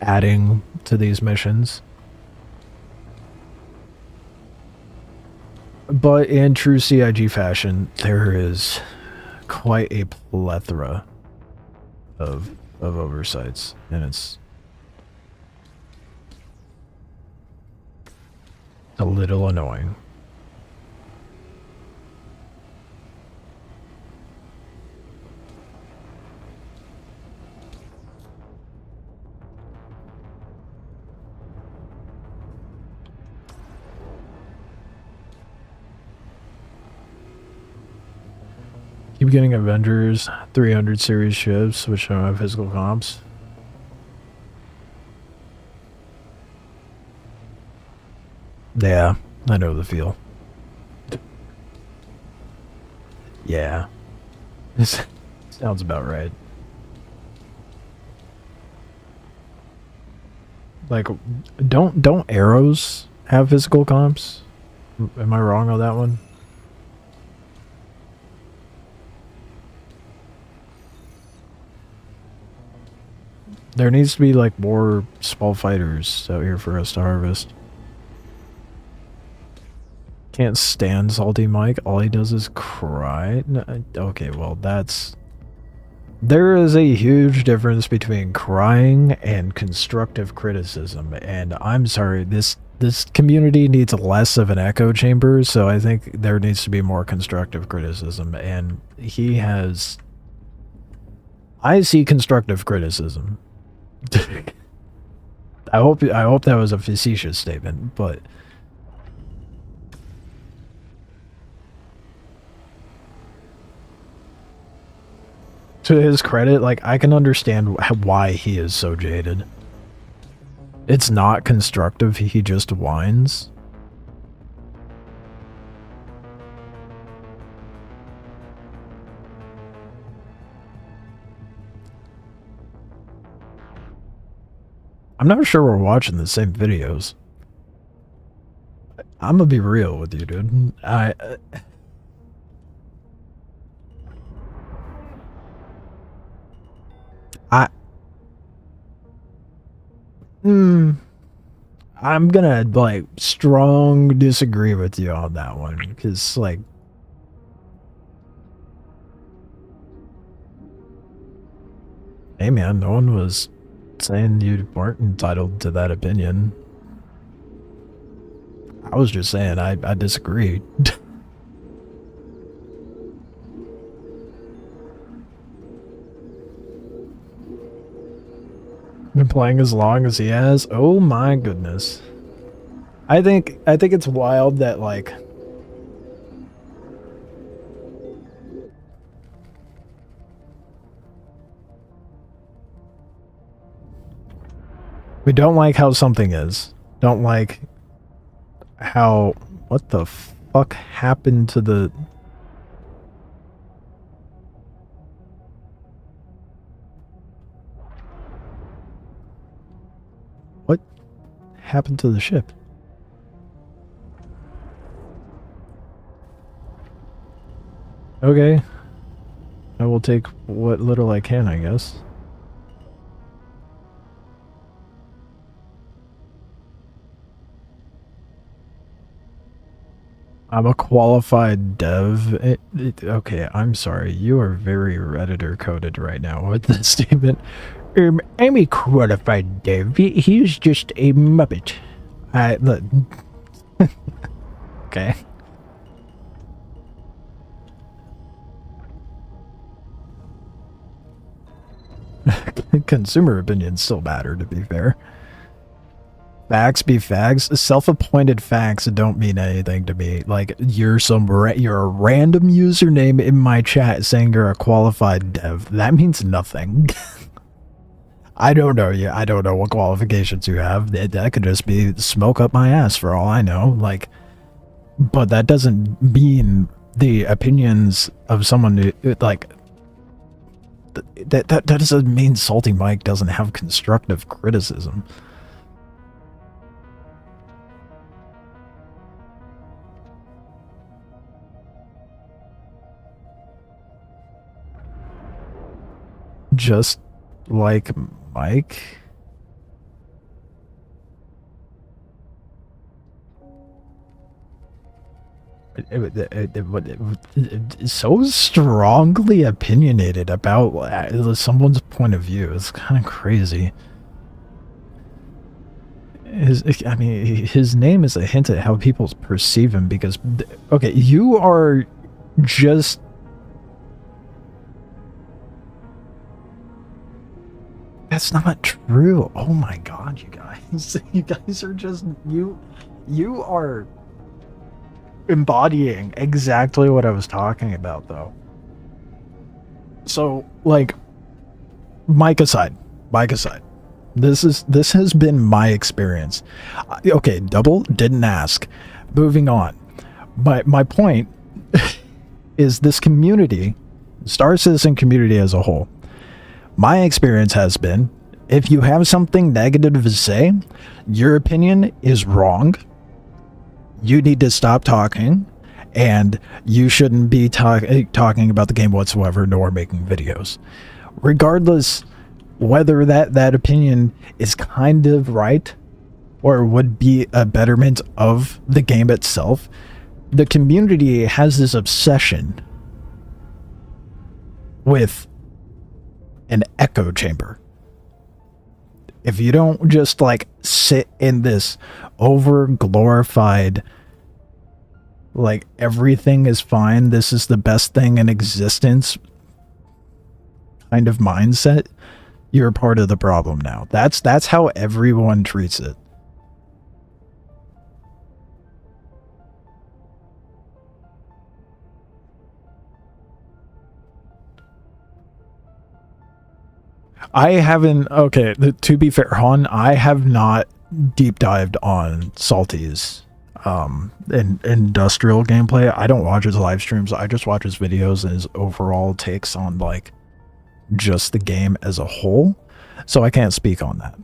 adding to these missions. But in true CIG fashion, there is quite a plethora of oversights, and it's a little annoying. Keep getting Avengers 300 series ships, which don't have physical comps. Yeah, I know the feel. Yeah. This sounds about right. Like, don't arrows have physical comps? Am I wrong on that one? There needs to be like more small fighters out here for us to harvest. Can't stand Salty Mike. All he does is cry. No, okay, well that's... There is a huge difference between crying and constructive criticism, and I'm sorry, this community needs less of an echo chamber, so I think there needs to be more constructive criticism, and he has... I see constructive criticism. I hope that was a facetious statement, but to his credit, like, I can understand why he is so jaded. It's not constructive, he just whines. I'm not sure we're watching the same videos. I'm gonna be real with you, dude. I I'm gonna like strong disagree with you on that one because like hey man, no one was saying you weren't entitled to that opinion. I was just saying I disagree. Been playing as long as he has. Oh my goodness. I think it's wild that like we don't like how something is. Don't like how what the fuck happened to the what happened to the ship? Okay. I will take what little I can, I guess. I'm a qualified dev. Okay, I'm sorry. You are very Redditor coded right now with this statement. I'm a qualified dev. He's just a muppet. Look. Okay. Consumer opinions still matter, to be fair. Facts be facts. Self-appointed facts don't mean anything to me. Like, you're you're a random username in my chat saying you're a qualified dev. That means nothing. I don't know you. I don't know what qualifications you have. That could just be smoke up my ass for all I know. Like, but that doesn't mean the opinions of someone who, like, that doesn't mean Salty Mike doesn't have constructive criticism. Just like Mike. So strongly opinionated about someone's point of view. It's kind of crazy. His name is a hint at how people perceive him because, okay, you are just... That's not true. Oh my god, you guys. You guys are just... You are embodying exactly what I was talking about, though. So, like, Mike aside. This has been my experience. Okay, double didn't ask. Moving on. But my point is this community, Star Citizen community as a whole, my experience has been, if you have something negative to say, your opinion is wrong. You need to stop talking, and you shouldn't be talking about the game whatsoever, nor making videos. Regardless whether that opinion is kind of right or would be a betterment of the game itself, the community has this obsession with an echo chamber. If you don't just like sit in this over glorified, like everything is fine, this is the best thing in existence kind of mindset, you're part of the problem now. That's how everyone treats it. I haven't, okay, to be fair, Han, I have not deep dived on Salty's industrial gameplay. I don't watch his live streams. I just watch his videos and his overall takes on like just the game as a whole. So I can't speak on that.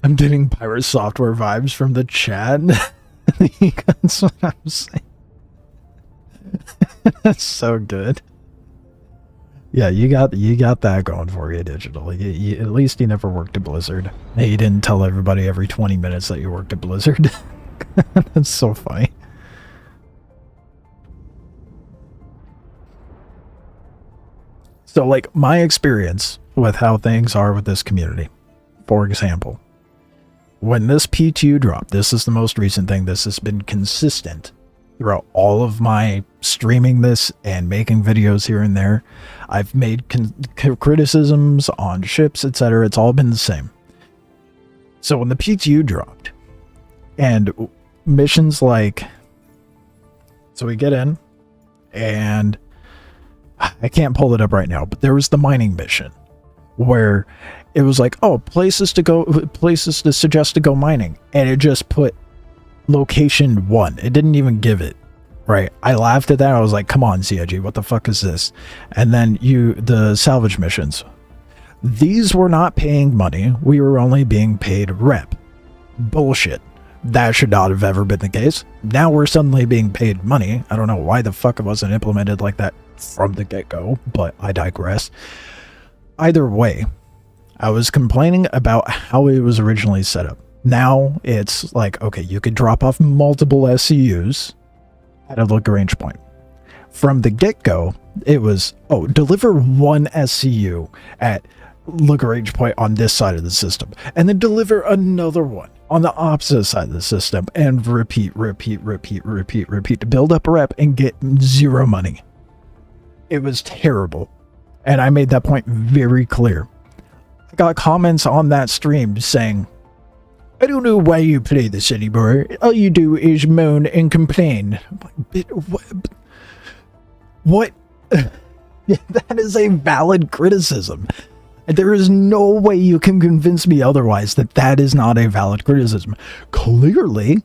I'm getting pirate software vibes from the chat. That's what I'm saying. That's so good. Yeah, you got that going for you digitally. At least you never worked at Blizzard. Hey, you didn't tell everybody every 20 minutes that you worked at Blizzard. That's so funny. So, like, my experience with how things are with this community, for example, when this PTU dropped, this is the most recent thing. This has been consistent throughout all of my streaming this and making videos here and there. I've made criticisms on ships, etc. It's all been the same. So when the PTU dropped, and missions like... So we get in, and I can't pull it up right now, but there was the mining mission where it was like, oh, places to suggest to go mining, and it just put location 1. It didn't even give it, right? I laughed at that. I was like, come on, CIG, what the fuck is this? And then the salvage missions, these were not paying money. We were only being paid rep. Bullshit. That should not have ever been the case. Now we're suddenly being paid money. I don't know why the fuck it wasn't implemented like that from the get-go, but I digress. Either way, I was complaining about how it was originally set up. Now it's like, okay, you could drop off multiple SCUs at a Lagrange point. From the get-go, it was, oh, deliver one SCU at Lagrange point on this side of the system, and then deliver another one on the opposite side of the system, and repeat to build up a rep and get 0 money. It was terrible. And I made that point very clear. I got comments on that stream saying, I don't know why you play this anymore. All you do is moan and complain. What? That is a valid criticism. There is no way you can convince me otherwise that is not a valid criticism. Clearly,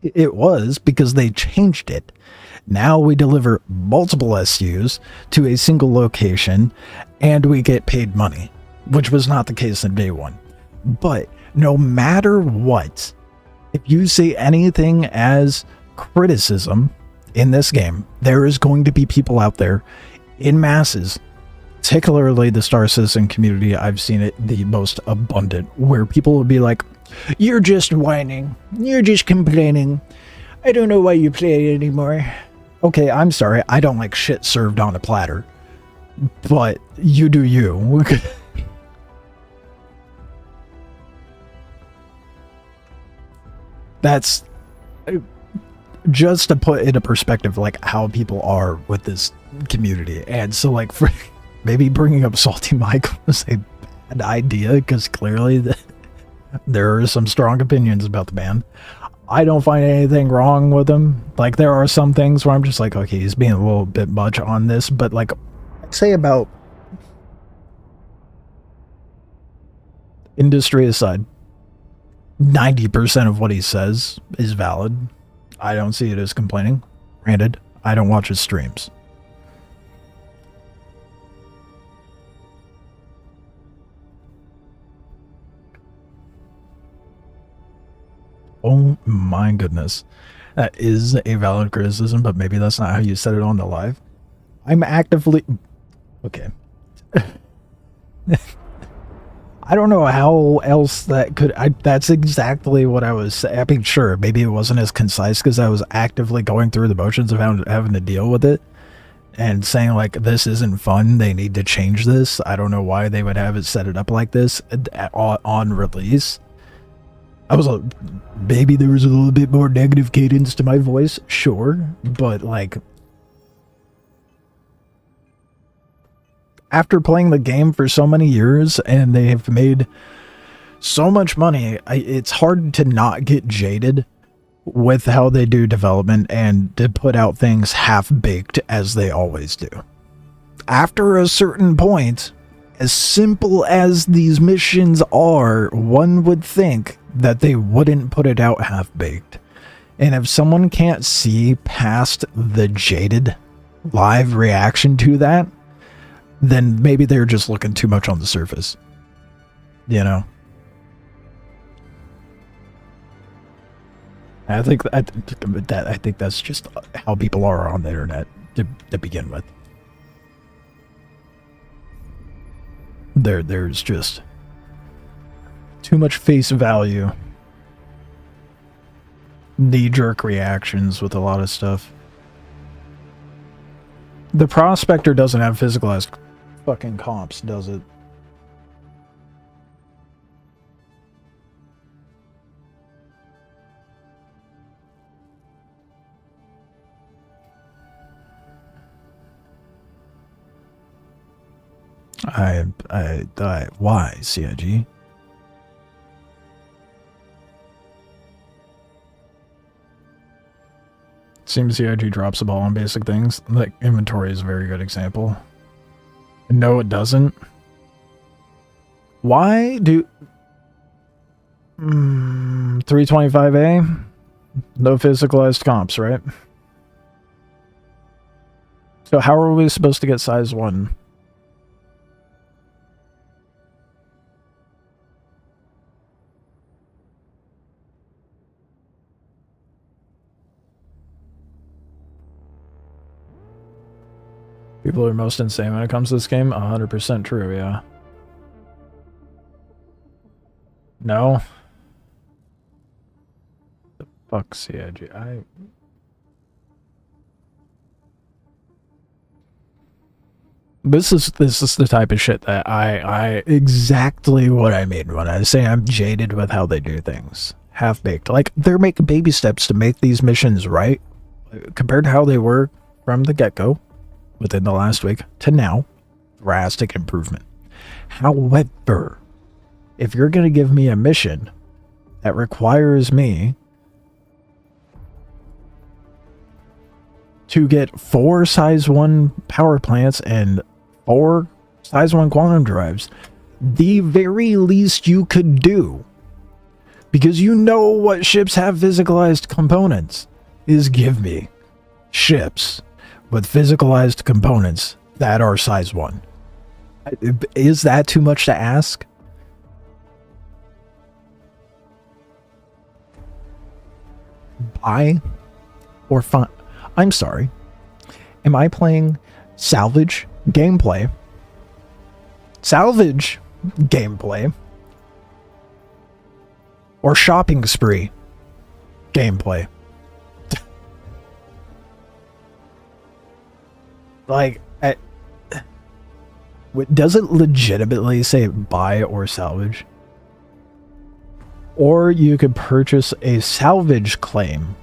it was, because they changed it. Now we deliver multiple SUs to a single location, and we get paid money, which was not the case in day 1. But no matter what, if you say anything as criticism in this game, there is going to be people out there in masses, particularly the Star Citizen community. I've seen it the most abundant, where people will be like, you're just whining, you're just complaining, I don't know why you play it anymore. Okay, I'm sorry, I don't like shit served on a platter, but you do you. That's just to put into perspective, like, how people are with this community. And so, like, for maybe bringing up Salty Mike was a bad idea, because clearly there are some strong opinions about the band. I don't find anything wrong with him. Like, there are some things where I'm just like, okay, he's being a little bit much on this, but, like, I'd say about industry aside, 90% of what he says is valid. I don't see it as complaining. Granted, I don't watch his streams. Oh my goodness. That is a valid criticism, but maybe that's not how you said it on the live. I'm actively... Okay. I don't know how else that could... that's exactly what I was saying. I mean, sure, maybe it wasn't as concise because I was actively going through the motions of having to deal with it and saying, like, this isn't fun, they need to change this. I don't know why they would have it set it up like this on release. I was like, maybe there was a little bit more negative cadence to my voice, sure, but, like, after playing the game for so many years and they have made so much money, it's hard to not get jaded with how they do development and to put out things half-baked as they always do. After a certain point, as simple as these missions are, one would think that they wouldn't put it out half-baked. And if someone can't see past the jaded live reaction to that, then maybe they're just looking too much on the surface. You know? I think I think that's just how people are on the internet to begin with. There's just too much face value, knee-jerk reactions with a lot of stuff. The Prospector doesn't have physicalized fucking comps, does it? Why, CIG? Seems CIG drops the ball on basic things. Like, inventory is a very good example. No, it doesn't. Why do... 325A? No physicalized comps, right? So how are we supposed to get size 1? People are most insane when it comes to this game. 100% true, yeah. No? The fuck, CIG? This is the type of shit that I exactly what I mean when I say I'm jaded with how they do things. Half-baked. Like, they're making baby steps to make these missions right compared to how they were from the get-go within the last week to now. Drastic improvement. However, if you're going to give me a mission that requires me to get 4 size 1 power plants and 4 size 1 quantum drives, the very least you could do, because you know what ships have physicalized components, is give me ships with physicalized components that are size 1. Is that too much to ask? Buy or find? I'm sorry. Am I playing salvage gameplay? Salvage gameplay? Or shopping spree gameplay? Like, does it legitimately say buy or salvage? Or you could purchase a salvage claim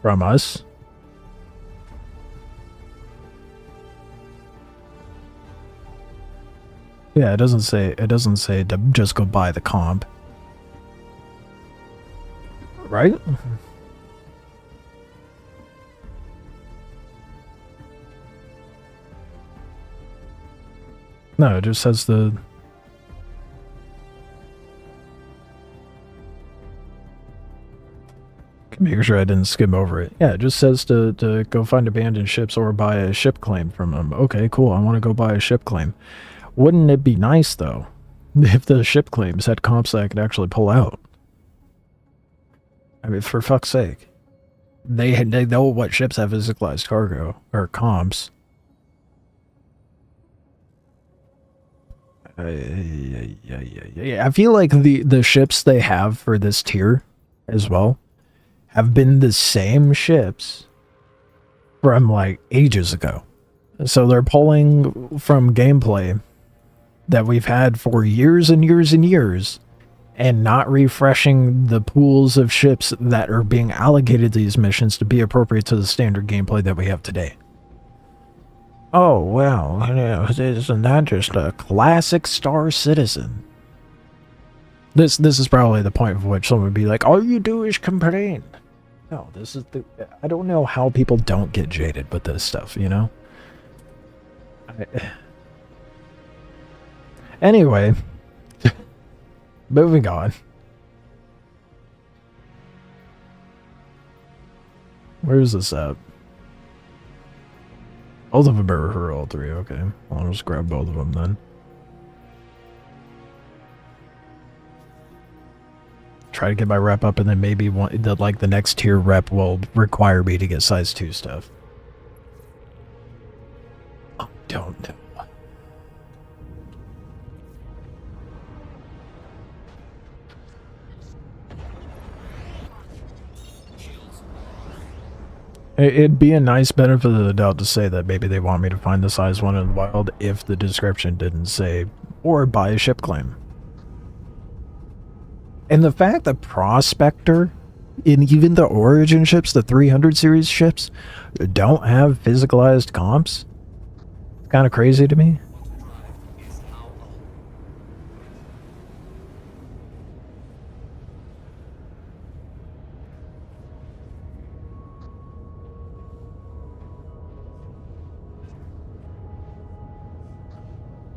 from us. Yeah, it doesn't say to just go buy the comp. Right? No, it just says the... Make sure I didn't skim over it. Yeah, it just says to go find abandoned ships or buy a ship claim from them. Okay, cool. I want to go buy a ship claim. Wouldn't it be nice, though, if the ship claims had comps that I could actually pull out? I mean, for fuck's sake. They know what ships have physicalized cargo, or comps. Yeah. I feel like the ships they have for this tier as well have been the same ships from like ages ago. So they're pulling from gameplay that we've had for years and years and years and not refreshing the pools of ships that are being allocated to these missions to be appropriate to the standard gameplay that we have today. Oh, well, isn't that just a classic Star Citizen? This is probably the point of which someone would be like, all you do is complain. No, this is the... I don't know how people don't get jaded with this stuff, you know? Anyway, moving on. Where is this at? Both of them are Referral 3, okay. I'll just grab both of them then. try to get my rep up, and then maybe the next tier rep will require me to get size 2 stuff. I don't know. It'd be a nice benefit of the doubt to say that maybe they want me to find the size 1 in the wild if the description didn't say, or buy a ship claim. And the fact that Prospector, in even the Origin ships, the 300 series ships, don't have physicalized comps, it's kind of crazy to me.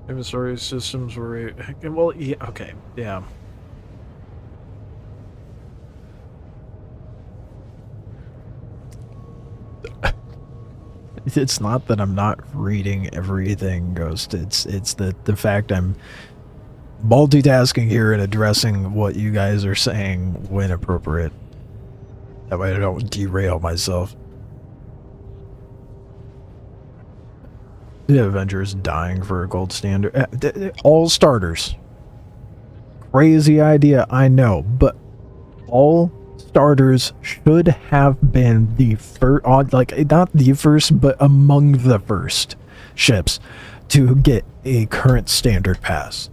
Inventory systems were... Well, yeah, okay, yeah. It's not that I'm not reading everything, Ghost. It's the fact I'm multitasking here and addressing what you guys are saying when appropriate. That way I don't derail myself. The Avengers dying for a gold standard. All starters. Crazy idea, I know, but all starters should have been the first, like, not the first, but among the first ships to get a current standard pass.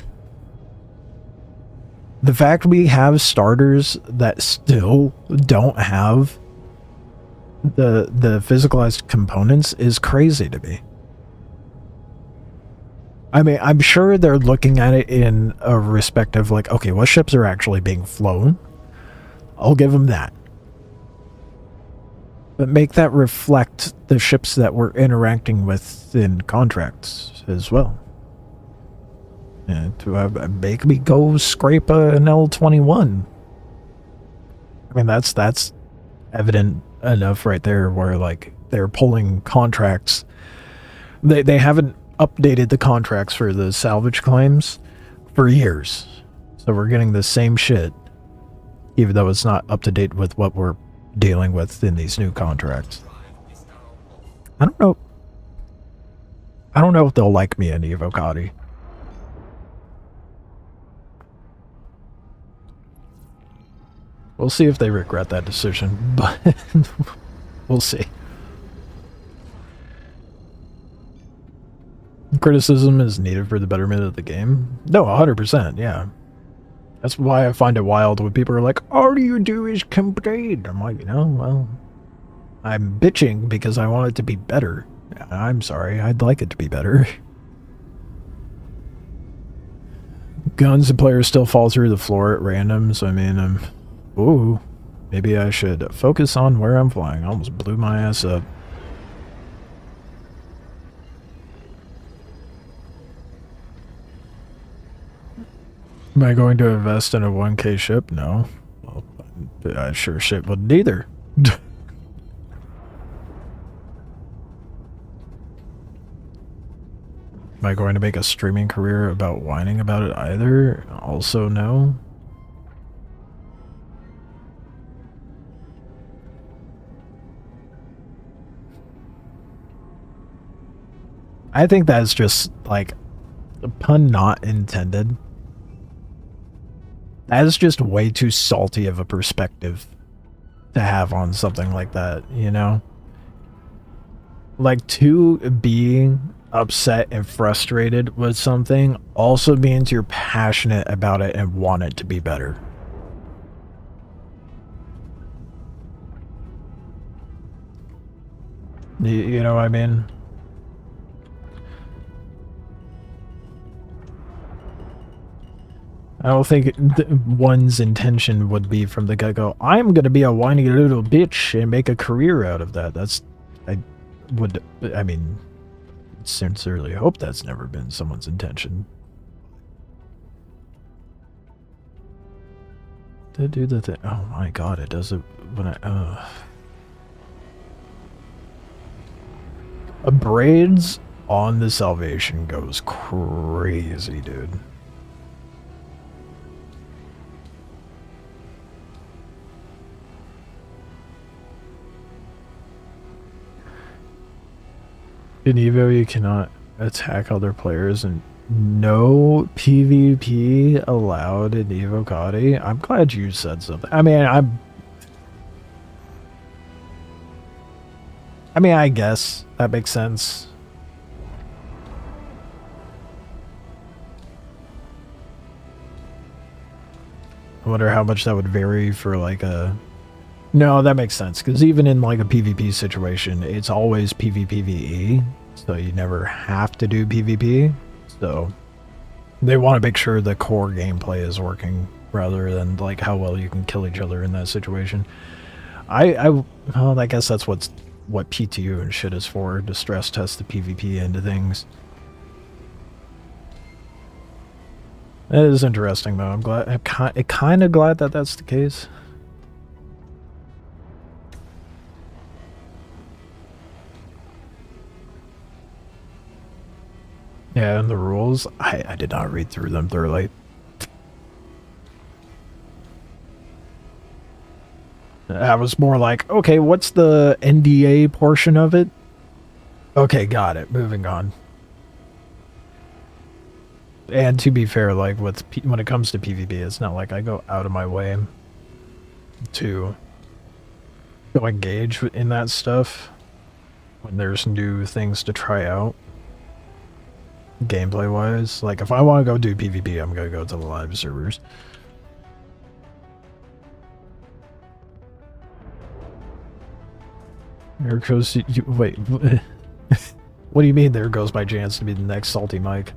The fact we have starters that still don't have the physicalized components is crazy to me. I mean, I'm sure they're looking at it in a respect of like, okay, what ships are actually being flown? I'll give them that. But make that reflect the ships that we're interacting with in contracts as well. And to make me go scrape an L21. I mean, that's evident enough right there where, like, they're pulling contracts. They haven't updated the contracts for the salvage claims for years. So we're getting the same shit, even though it's not up to date with what we're dealing with in these new contracts. I don't know. I don't know if they'll like me in Evocati. We'll see if they regret that decision, but we'll see. Criticism is needed for the betterment of the game. No, 100%, yeah. That's why I find it wild when people are like, all you do is complain. I'm like, you know, well, I'm bitching because I want it to be better. I'm sorry, I'd like it to be better. Guns and players still fall through the floor at random, so I mean, ooh, maybe I should focus on where I'm flying. I almost blew my ass up. Am I going to invest in a 1K ship? No. Well, I sure shit wouldn't either. Am I going to make a streaming career about whining about it either? Also no. I think that's just, like, a pun not intended. That is just way too salty of a perspective to have on something like that, you know? Like, to be upset and frustrated with something also means you're passionate about it and want it to be better. You know what I mean? I don't think one's intention would be from the get-go, I'm gonna be a whiny little bitch and make a career out of that. I mean, sincerely hope that's never been someone's intention. To do the thing. Oh my god, it does it when I. Braids on the Salvation goes crazy, dude. In Evo, you cannot attack other players, and no PvP allowed in Evo Gotti. I'm glad you said something. I mean, I guess that makes sense. I wonder how much that would vary for like a... No, that makes sense, because even in like a PvP situation, it's always PvPvE, so you never have to do PvP. So they want to make sure the core gameplay is working rather than like how well you can kill each other in that situation. Well, I guess that's what PTU and shit is for, to stress test the PvP into things. That is interesting, though. I'm glad. I'm kind of glad that that's the case. Yeah, and the rules, I did not read through them thoroughly. I was more like, okay, what's the NDA portion of it? Okay, got it. Moving on. And to be fair, like when it comes to PvP, it's not like I go out of my way to go engage in that stuff when there's new things to try out. Gameplay wise, like if I want to go do PvP, I'm gonna go to the live servers. There goes you. Wait, what do you mean? There goes my chance to be the next Salty Mike.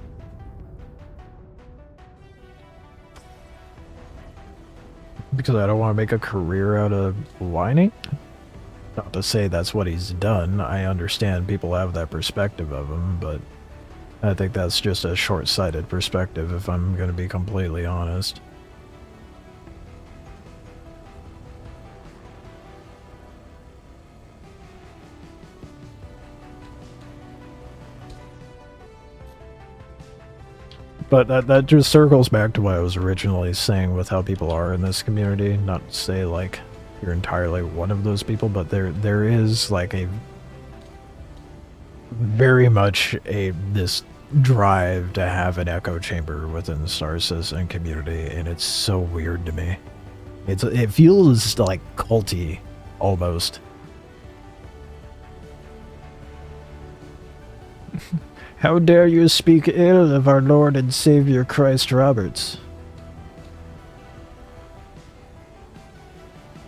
Because I don't want to make a career out of whining? Not to say that's what he's done. I understand people have that perspective of him, but I think that's just a short-sighted perspective, if I'm going to be completely honest. But that just circles back to what I was originally saying with how people are in this community. Not to say, like, you're entirely one of those people, but there is, like, a... very much this drive to have an echo chamber within the Star Citizen community, and it's so weird to me. It feels, like, culty, almost. How dare you speak ill of our Lord and Savior Christ Roberts?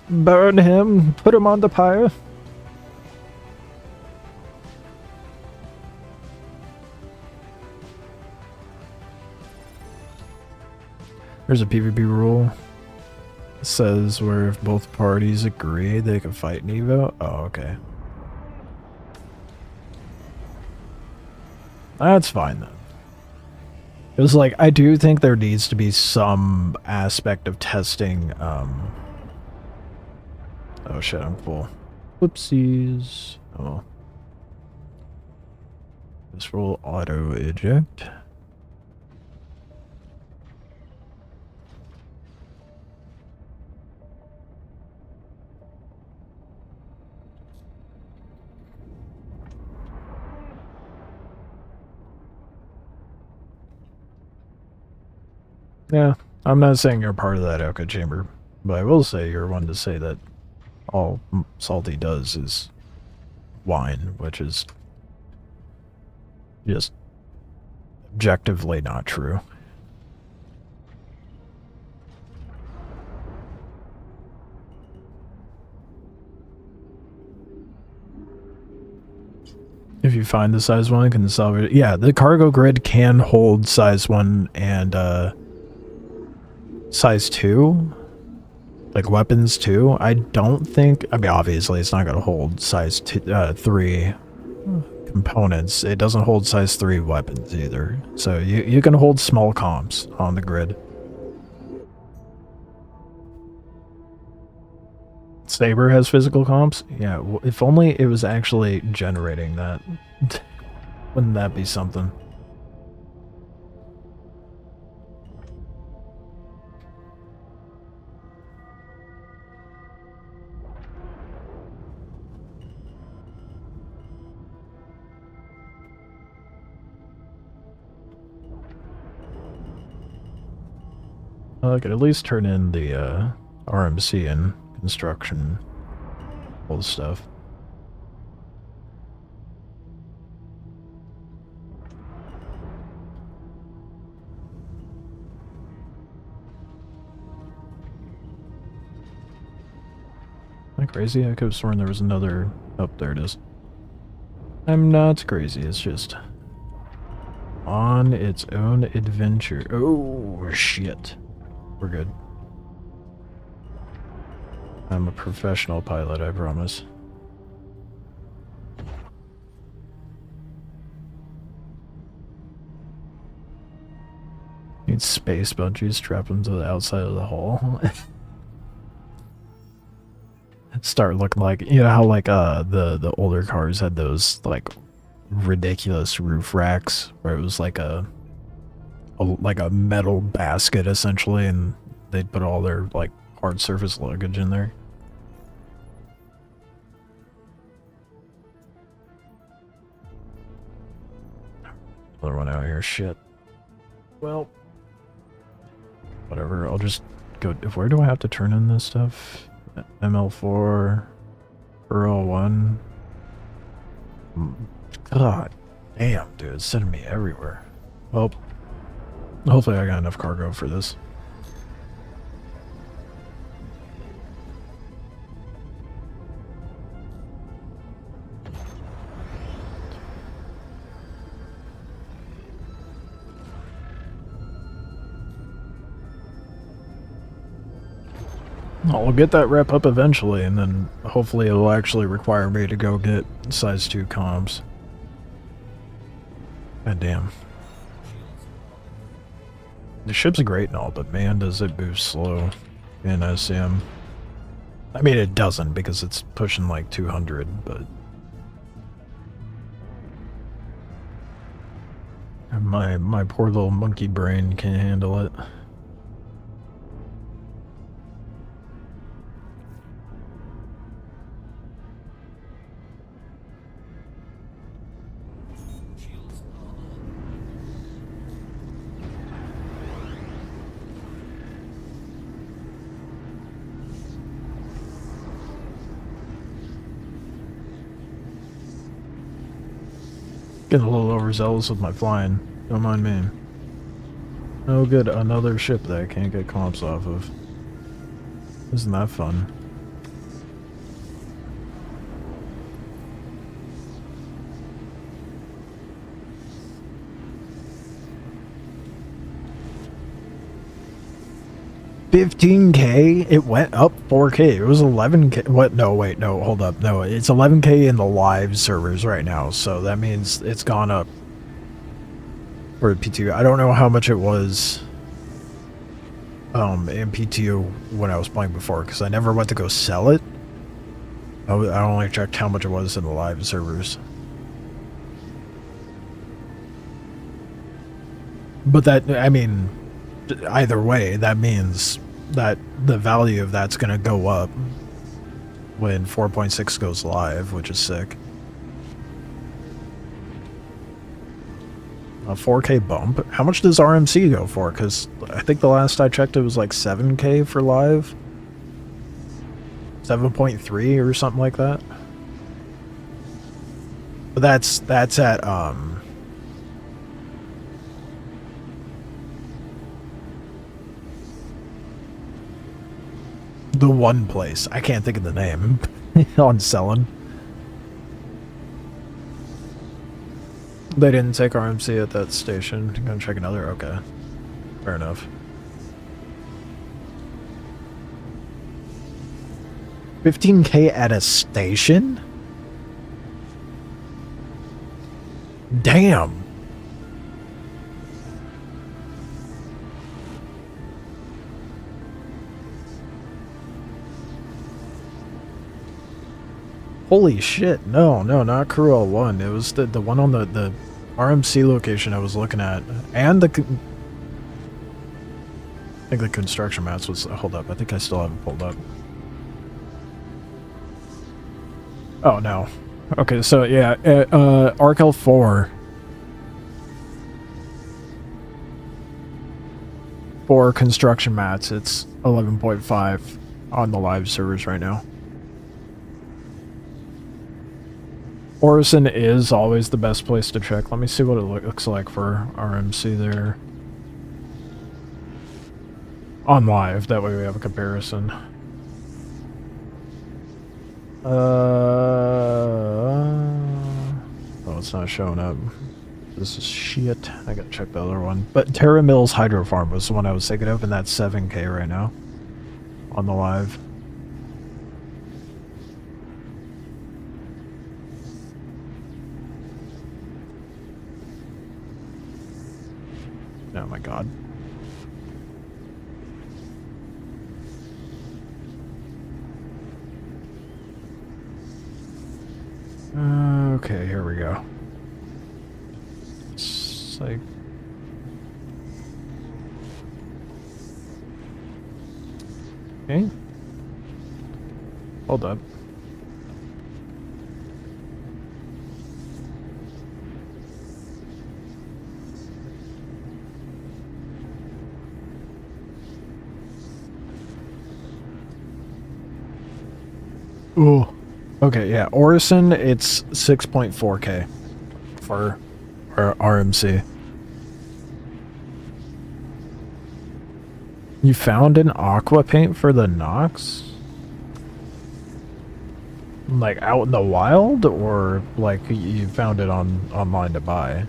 Burn him, put him on the pyre. There's a PvP rule. It says where if both parties agree, they can fight in Evo. Oh, okay. That's fine then. It was like, I do think there needs to be some aspect of testing, oh shit, I'm full. Whoopsies. Oh. This will auto eject. Yeah, I'm not saying you're part of that echo chamber, but I will say you're one to say that all Salty does is whine, which is just objectively not true. If you find the size 1, can solve it. Yeah, the cargo grid can hold size 1 and size 2, like weapons too. I don't think, I mean, obviously it's not going to hold size 3 components. It doesn't hold size 3 weapons either. So you can hold small comps on the grid. Saber has physical comps? Yeah, if only it was actually generating that. Wouldn't that be something? I could at least turn in the RMC and construction, all the stuff. Am I crazy? I could have sworn there was another... Oh, there it is. I'm not crazy, it's just... on its own adventure. Oh, shit. We're good. I'm a professional pilot, I promise. Need space bungees strapped them to the outside of the hull. Start looking like, you know how like the older cars had those like ridiculous roof racks where it was like a metal basket essentially, and they'd put all their like hard surface luggage in there. Another one out here. Shit. Well, whatever. I'll just go. Where do I have to turn in this stuff? ML4, RL1. God damn, dude, it's sending me everywhere. Well, hopefully I got enough cargo for this. I'll get that rep up eventually, and then hopefully it'll actually require me to go get size 2 comms. God damn. The ship's great and all, but man, does it move slow in SCM. I mean, it doesn't because it's pushing like 200, but... My poor little monkey brain can't handle it. Getting a little overzealous with my flying. Don't mind me. Oh good, another ship that I can't get comps off of. Isn't that fun? $15K? It went up 4K. It was 11K. What? No, wait, no, hold up. No, it's 11K in the live servers right now, so that means it's gone up for PTU. I don't know how much it was in PTU when I was playing before, because I never went to go sell it. I only checked how much it was in the live servers. But that, I mean, either way, that means that the value of that's going to go up when 4.6 goes live, which is sick. A 4K bump? How much does RMC go for? Because I think the last I checked it was like 7K for live. 7.3 or something like that. But that's at the one place. I can't think of the name on selling. They didn't take RMC at that station. I'm gonna check another. Okay. Fair enough. 15K at a station? Damn. Holy shit. No, not Crew L1. It was the one on the RMC location I was looking at. And I think the construction mats was... Hold up. I think I still have it pulled up. Oh, no. Okay, so yeah. Arc L4. For construction mats, it's 11.5 on the live servers right now. Orison is always the best place to check. Let me see what it looks like for RMC there. On live, that way we have a comparison. Oh, it's not showing up. This is shit. I gotta check the other one. But Terra Mills Hydro Farm was the one I was thinking of, and that's 7K right now on the live. Oh my god. Okay, here we go. Like, okay. Hold up. Ooh. Okay, yeah. Orison, it's 6.4K for RMC. You found an aqua paint for the Nox? Like out in the wild, or like you found it online to buy?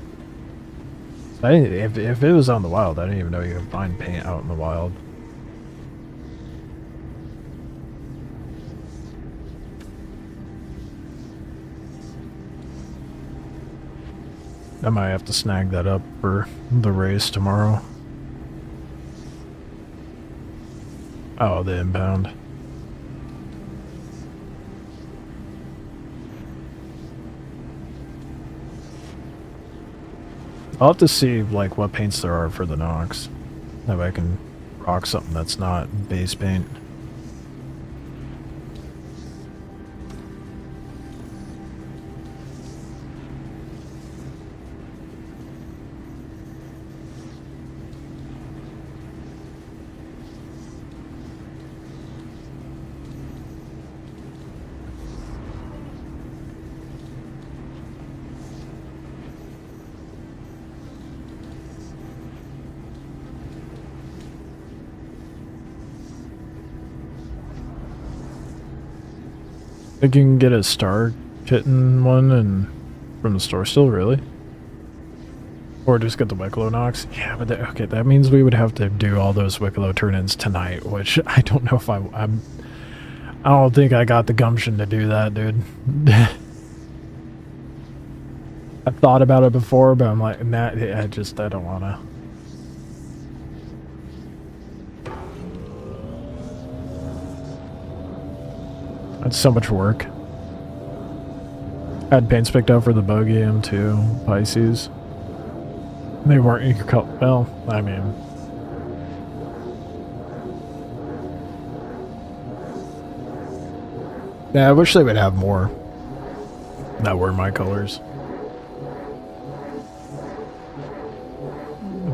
If it was on the wild, I didn't even know you could find paint out in the wild. I might have to snag that up for the race tomorrow. Oh, the impound. I'll have to see like what paints there are for the Nox. That way I can rock something that's not base paint. Think you can get a star kitten one and from the store still, really? Or just get the Wikelo Nox? Yeah, but okay, that means we would have to do all those Wikelo turn-ins tonight, which I don't know if I don't think I got the gumption to do that, dude. I've thought about it before, but I'm like, nah, I don't wanna. That's so much work. I had paints picked out for the Bogey M2 Pisces. They weren't in your color. Well, I mean, yeah, I wish they would have more that were my colors.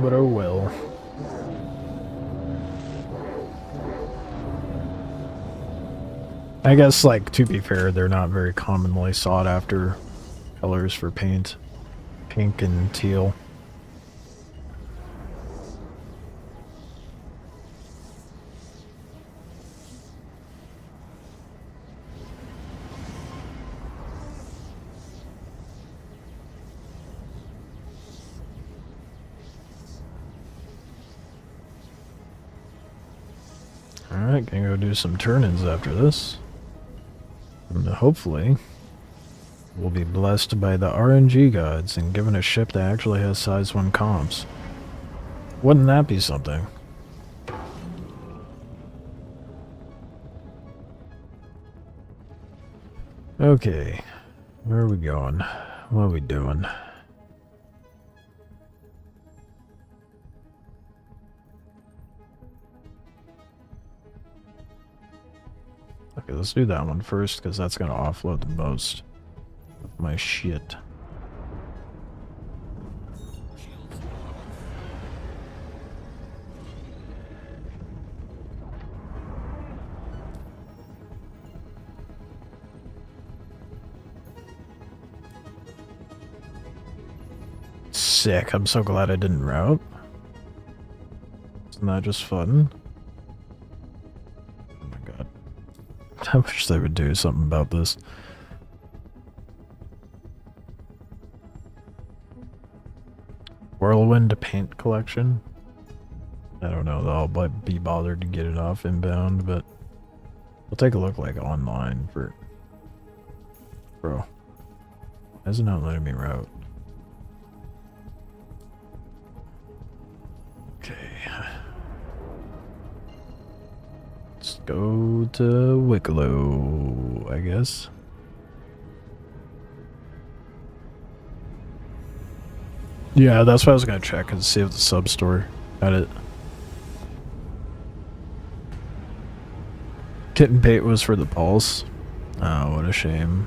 But oh well. I guess, like, to be fair, they're not very commonly sought after colors for paint. Pink and teal. Alright, gonna go do some turn-ins after this. And hopefully, we'll be blessed by the RNG gods and given a ship that actually has size 1 comps. Wouldn't that be something? Okay, where are we going? What are we doing? Okay, let's do that one first, because that's going to offload the most of my shit. sick. I'm so glad I didn't route. Isn't that just fun? Oh my god. I wish they would do something about this. Whirlwind paint collection. I don't know that I'll be bothered to get it off inbound, but we'll take a look like online for. Bro, why is it not letting me route? Okay. Let's go to Wikelo, I guess. Yeah, that's what I was gonna check and see if the sub store had it. Kitten Pate was for the pulse. Oh, what a shame.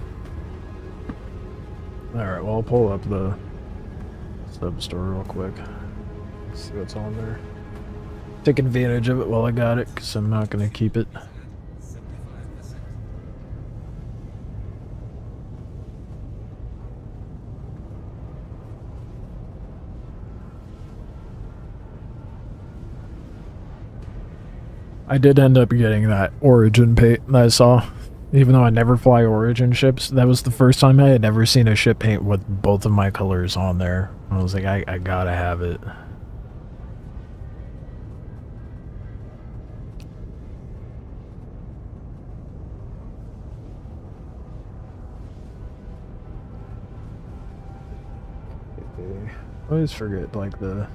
Alright, well, I'll pull up the sub store real quick. See what's on there. Take advantage of it while I got it, because I'm not going to keep it. I did end up getting that Origin paint that I saw. Even though I never fly Origin ships, that was the first time I had ever seen a ship paint with both of my colors on there. I was like, I gotta have it. I always forget, like, the...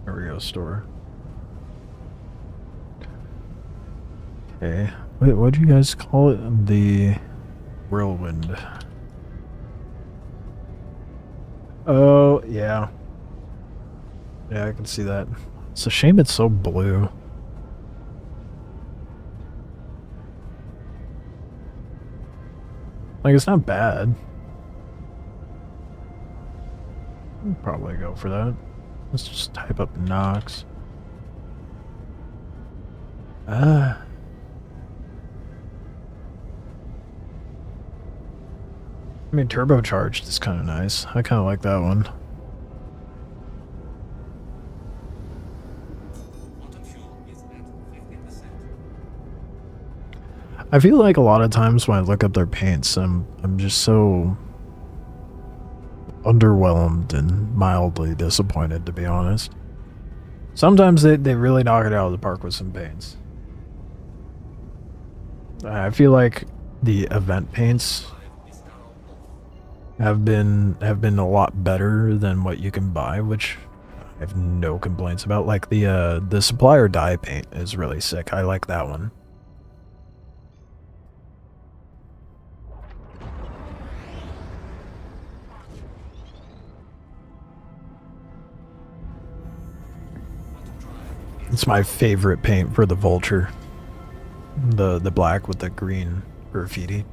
There we go, store. Okay. Wait, what do you guys call it? The Whirlwind. Oh, yeah. Yeah, I can see that. It's a shame it's so blue. Like, it's not bad. I'll probably go for that. Let's just type up Nox. I mean, turbocharged is kind of nice. I kind of like that one. I feel like a lot of times when I look up their paints, I'm just so underwhelmed and mildly disappointed, to be honest. Sometimes they really knock it out of the park with some paints. I feel like the event paints have been a lot better than what you can buy, which I have no complaints about. Like the supplier dye paint is really sick. I like that one. It's my favorite paint for the Vulture. The black with the green graffiti.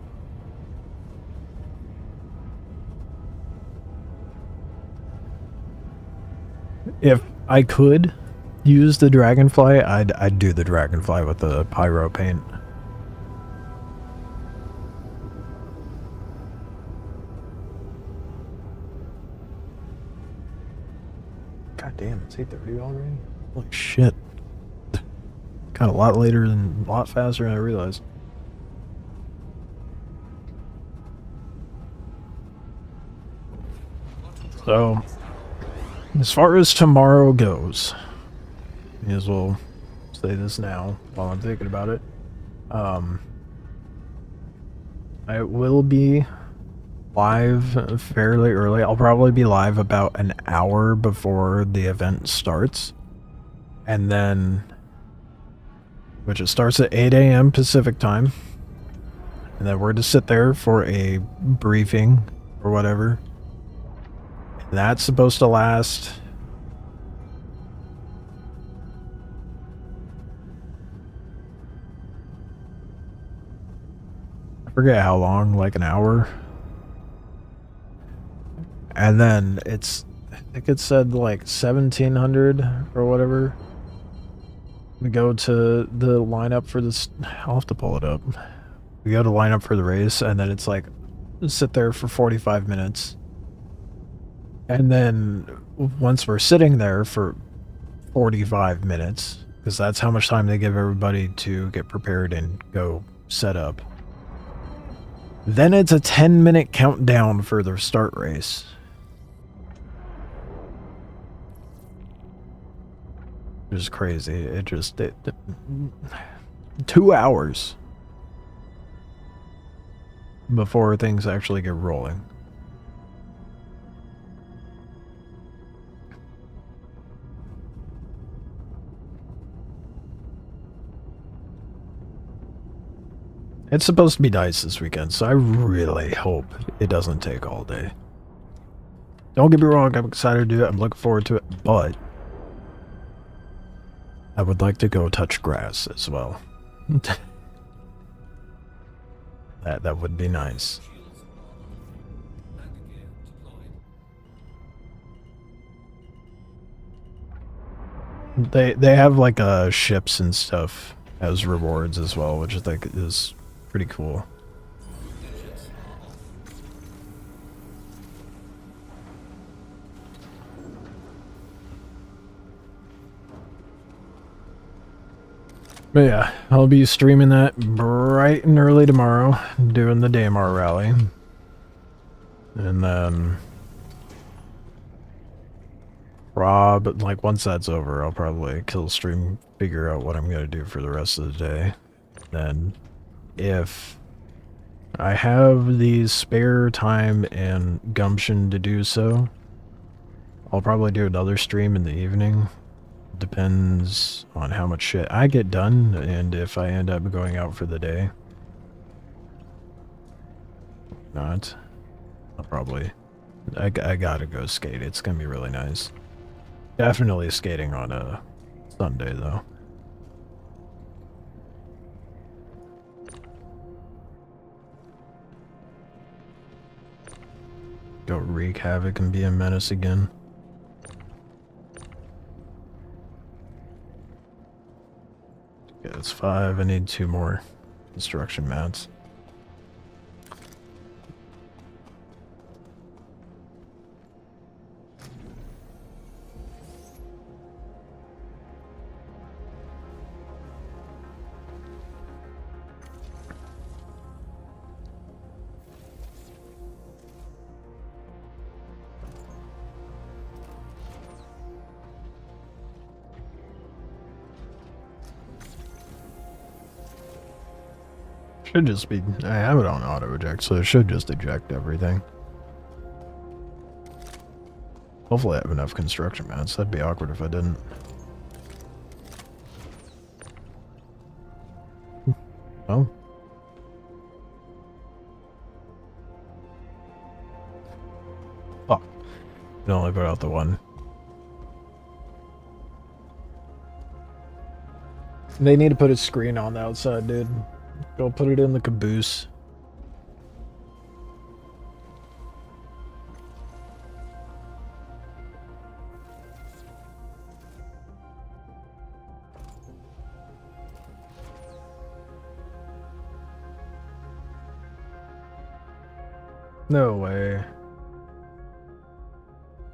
If I could use the Dragonfly, I'd do the Dragonfly with the Pyro paint. God damn, it's 8:30 already? Holy shit. Got a lot later and a lot faster than I realized. So, as far as tomorrow goes, may as well say this now while I'm thinking about it. I will be live fairly early. I'll probably be live about an hour before the event starts. And then, which it starts at 8 a.m. Pacific time. And then we're to sit there for a briefing or whatever. And that's supposed to last I forget how long, like an hour. And then it's, I think it said like 1700 or whatever. We go to the lineup for this. I'll have to pull it up. We go to line up for the race, and then it's like sit there for 45 minutes. And then once we're sitting there for 45 minutes, because that's how much time they give everybody to get prepared and go set up, then it's a 10-minute countdown for the start race. Which is crazy. It just... 2 hours before things actually get rolling. It's supposed to be nice this weekend, so I really hope it doesn't take all day. Don't get me wrong, I'm excited to do it, I'm looking forward to it, but I would like to go touch grass as well. That would be nice. They have like ships and stuff as rewards as well, which I think is pretty cool. But yeah, I'll be streaming that bright and early tomorrow, doing the Daymar rally. And then like once that's over, I'll probably kill stream, figure out what I'm gonna do for the rest of the day. Then if I have the spare time and gumption to do so, I'll probably do another stream in the evening. Depends on how much shit I get done and if I end up going out for the day. Not. I'll probably... I gotta go skate. It's gonna be really nice. Definitely skating on a Sunday, though. Go wreak havoc and be a menace again. Okay, that's 5. I need 2 more construction mats. Should just be... I have it on auto eject, so it should just eject everything. Hopefully I have enough construction mats. That'd be awkward if I didn't. Oh. Fuck. Can only put out the one. They need to put a screen on the outside, dude. Go put it in the caboose. No way.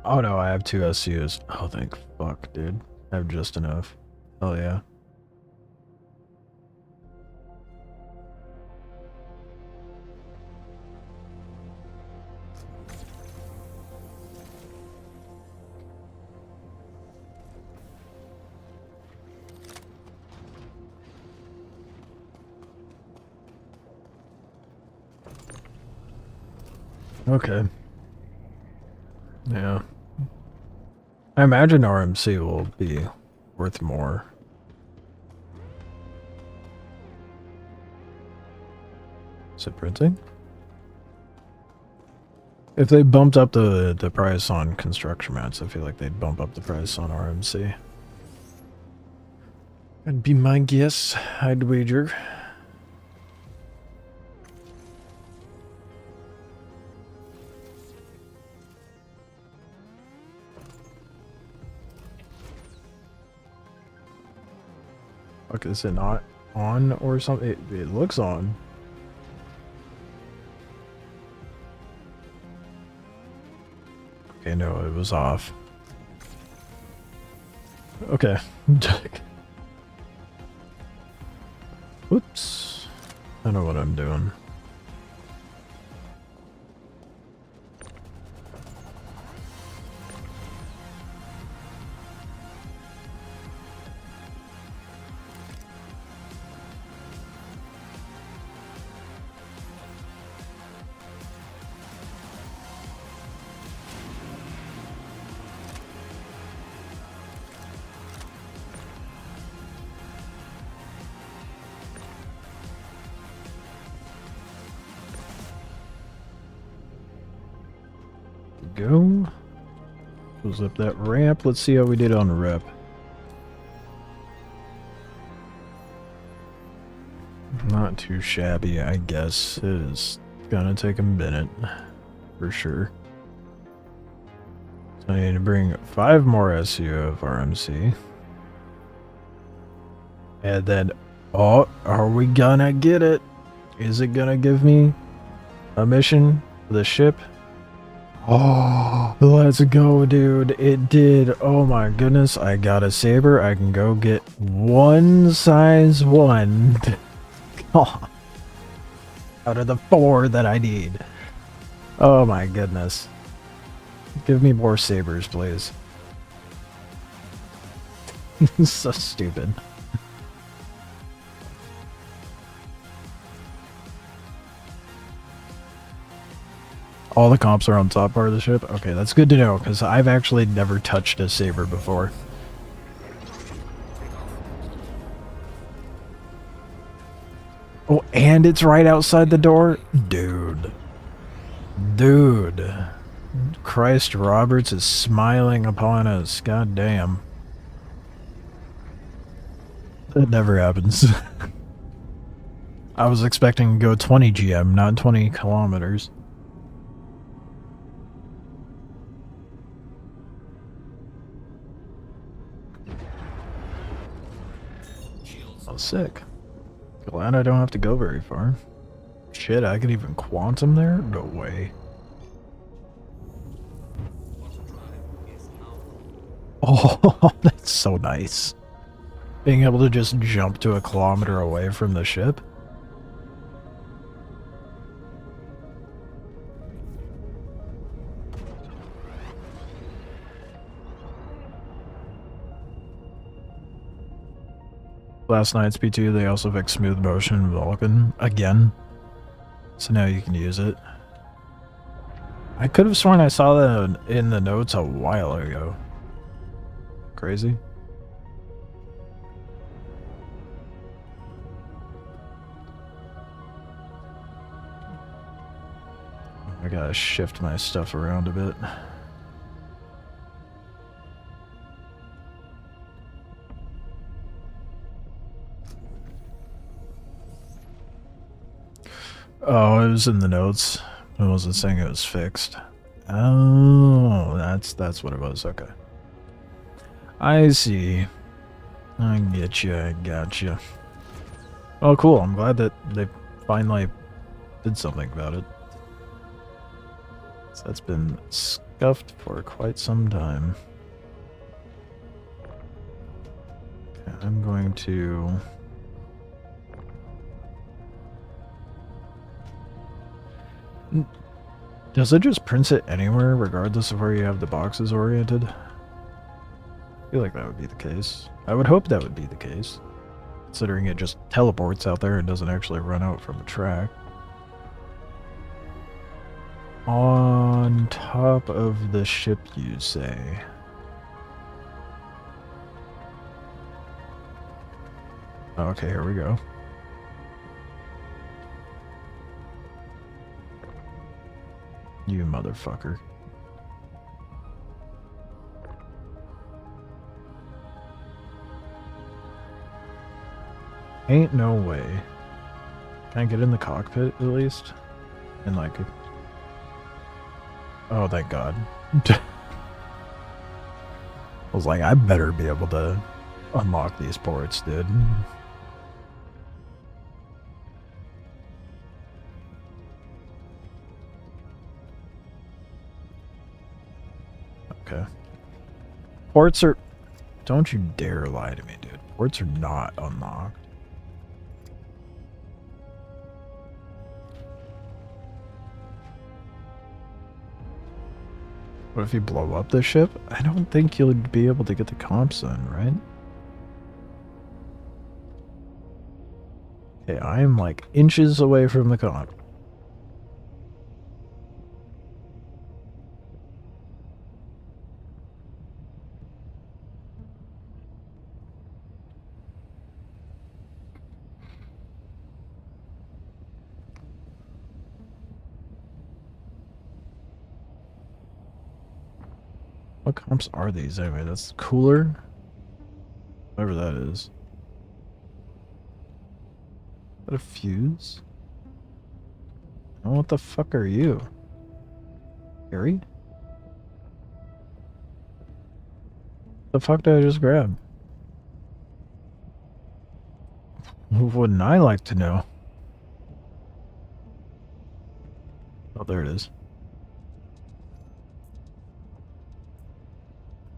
Oh no, I have 2 SUs. Oh, thank fuck, dude. I have just enough. Hell yeah. Okay. Yeah. I imagine RMC will be worth more. Is it printing? If they bumped up the price on construction mats, I feel like they'd bump up the price on RMC. That'd be my guess. I'd wager. Fuck, is it not on or something? It looks on. Okay, no, it was off. Okay. Whoops. I know what I'm doing. Go. Goes up that ramp. Let's see how we did on rep. Not too shabby, I guess. It is gonna take a minute. For sure. So I need to bring 5 more SU of RMC. And then, oh, are we gonna get it? Is it gonna give me a mission for the ship? Oh, let's go, dude. It did. Oh my goodness. I got a saber. I can go get one size 1. Oh, out of the 4 that I need. Oh my goodness. Give me more sabers, please. So stupid. All the comps are on top part of the ship? Okay, that's good to know, because I've actually never touched a saber before. Oh, and it's right outside the door? Dude. Dude. Christ Roberts is smiling upon us. God damn. That never happens. I was expecting to go 20 GM, not 20 kilometers. Oh, sick. Glad I don't have to go very far. Shit, I could even quantum there? No way. Oh, that's so nice. Being able to just jump to a kilometer away from the ship. Last night's PTU, they also fixed smooth motion in Vulcan again. So now you can use it. I could have sworn I saw that in the notes a while ago. Crazy. I gotta shift my stuff around a bit. Oh, it was in the notes. It wasn't saying it was fixed. Oh, that's what it was. Okay. I see. I get you. I gotcha. Oh, cool. I'm glad that they finally did something about it. So that's been scuffed for quite some time. Okay, I'm going to... Does it just print it anywhere, regardless of where you have the boxes oriented? I feel like that would be the case. I would hope that would be the case, considering it just teleports out there and doesn't actually run out from a track. On top of the ship, you say? Okay, here we go. You motherfucker. Ain't no way. Can I get in the cockpit at least? And like... Oh, thank God. I was like, I better be able to unlock these ports, dude. Okay. Ports are... Don't you dare lie to me, dude. Ports are not unlocked. What if you blow up the ship? I don't think you'll be able to get the comps then, right? Okay, I am like inches away from the comp. What comps are these anyway? That's cooler? Whatever that is. Is that a fuse? Oh, what the fuck are you? Harry? The fuck did I just grab? Wouldn't I like to know? Oh, there it is.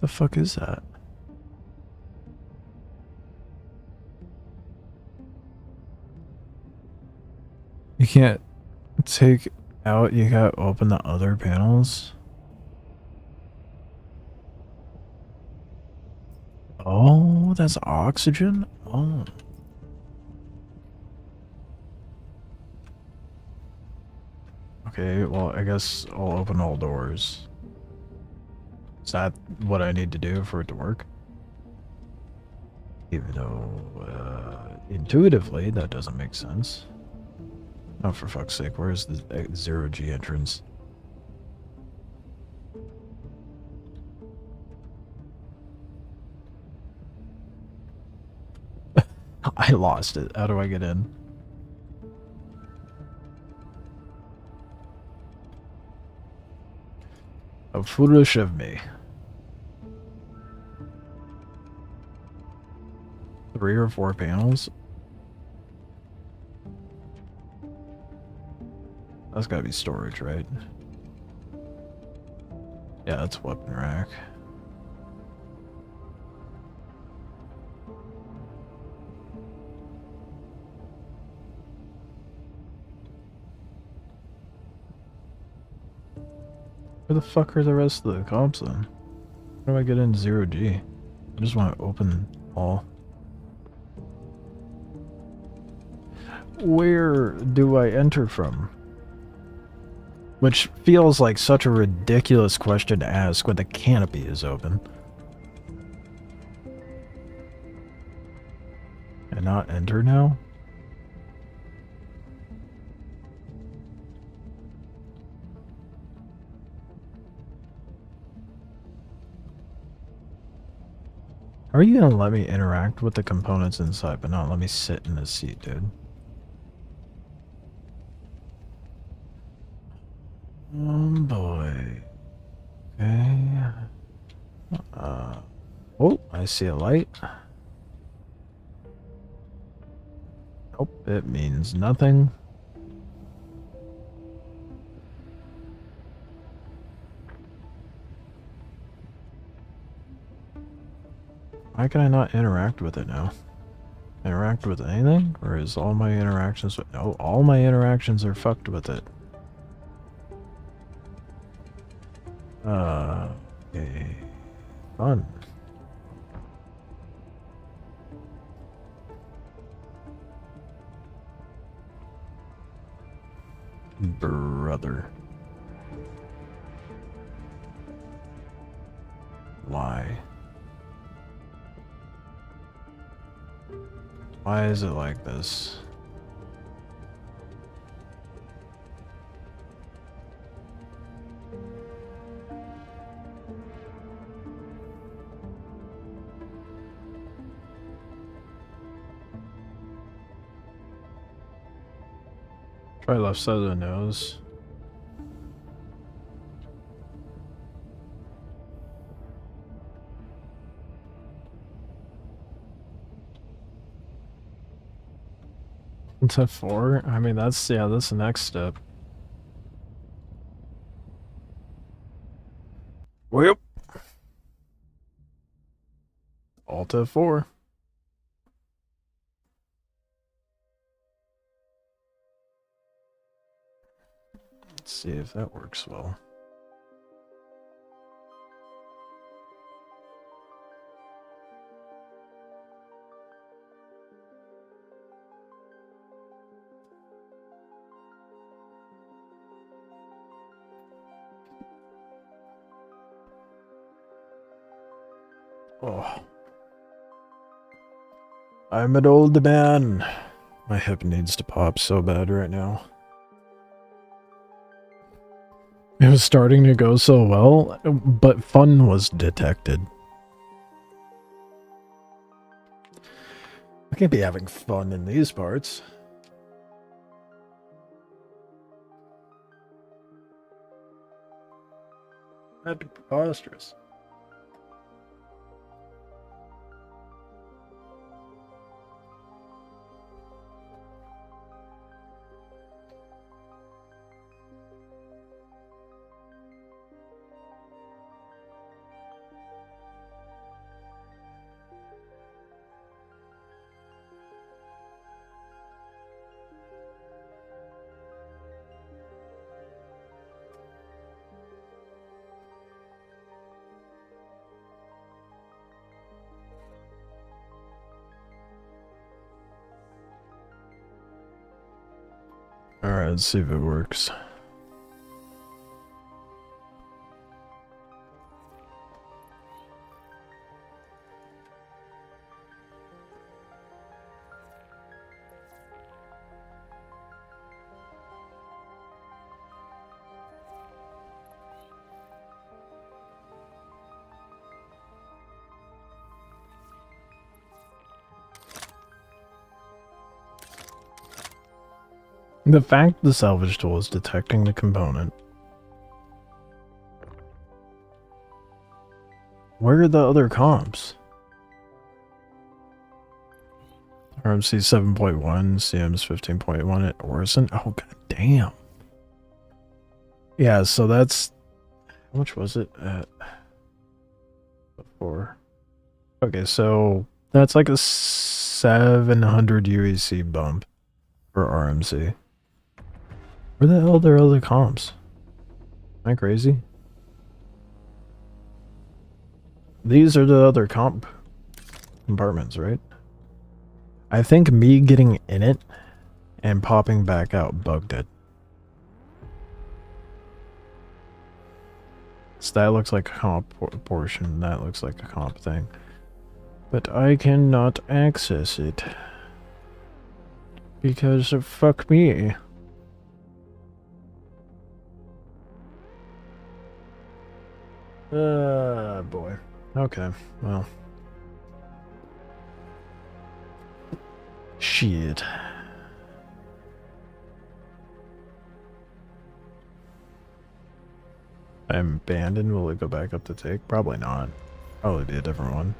The fuck is that? You can't take out, you gotta open the other panels. Oh, that's oxygen? Oh. Okay, well, I guess I'll open all doors. Is that what I need to do for it to work? Even though, intuitively, that doesn't make sense. Oh, for fuck's sake, where's the zero-G entrance? I lost it. How do I get in? How foolish of me. 3 or 4 panels? That's gotta be storage, right? Yeah, that's weapon rack. Where the fuck are the rest of the comps then? How do I get in 0G? I just want to open all. Where do I enter from? Which feels like such a ridiculous question to ask when the canopy is open. And not enter now? Are you gonna let me interact with the components inside, but not let me sit in the seat, dude? Oh boy. Okay. Oh, I see a light. Nope, it means nothing. Why can I not interact with it now? Interact with anything? Or is all my interactions with... No, all my interactions are fucked with it. Okay. Fun. Brother. Why? Why is it like this? Try left side of the nose. To 4? I mean, that's, yeah, that's the next step. Well, Delta 4. Let's see if that works well. Oh. I'm an old man. My hip needs to pop so bad right now. It was starting to go so well, but fun was detected. I can't be having fun in these parts. That's preposterous. Alright, let's see if it works. The fact the salvage tool is detecting the component. Where are the other comps? RMC 7.1, CM's 15.1 at Orison. Oh, god damn. Yeah, so that's... How much was it at... before? Okay, so that's like a 700 UEC bump for RMC. Where the hell are their other comps? Am I crazy? These are the other compartments, right? I think me getting in it and popping back out bugged it. So that looks like a comp portion, that looks like a comp thing. But I cannot access it. Because fuck me. Boy. Okay, well. Shit. I'm abandoned. Will it go back up to take? Probably not. Probably be a different one.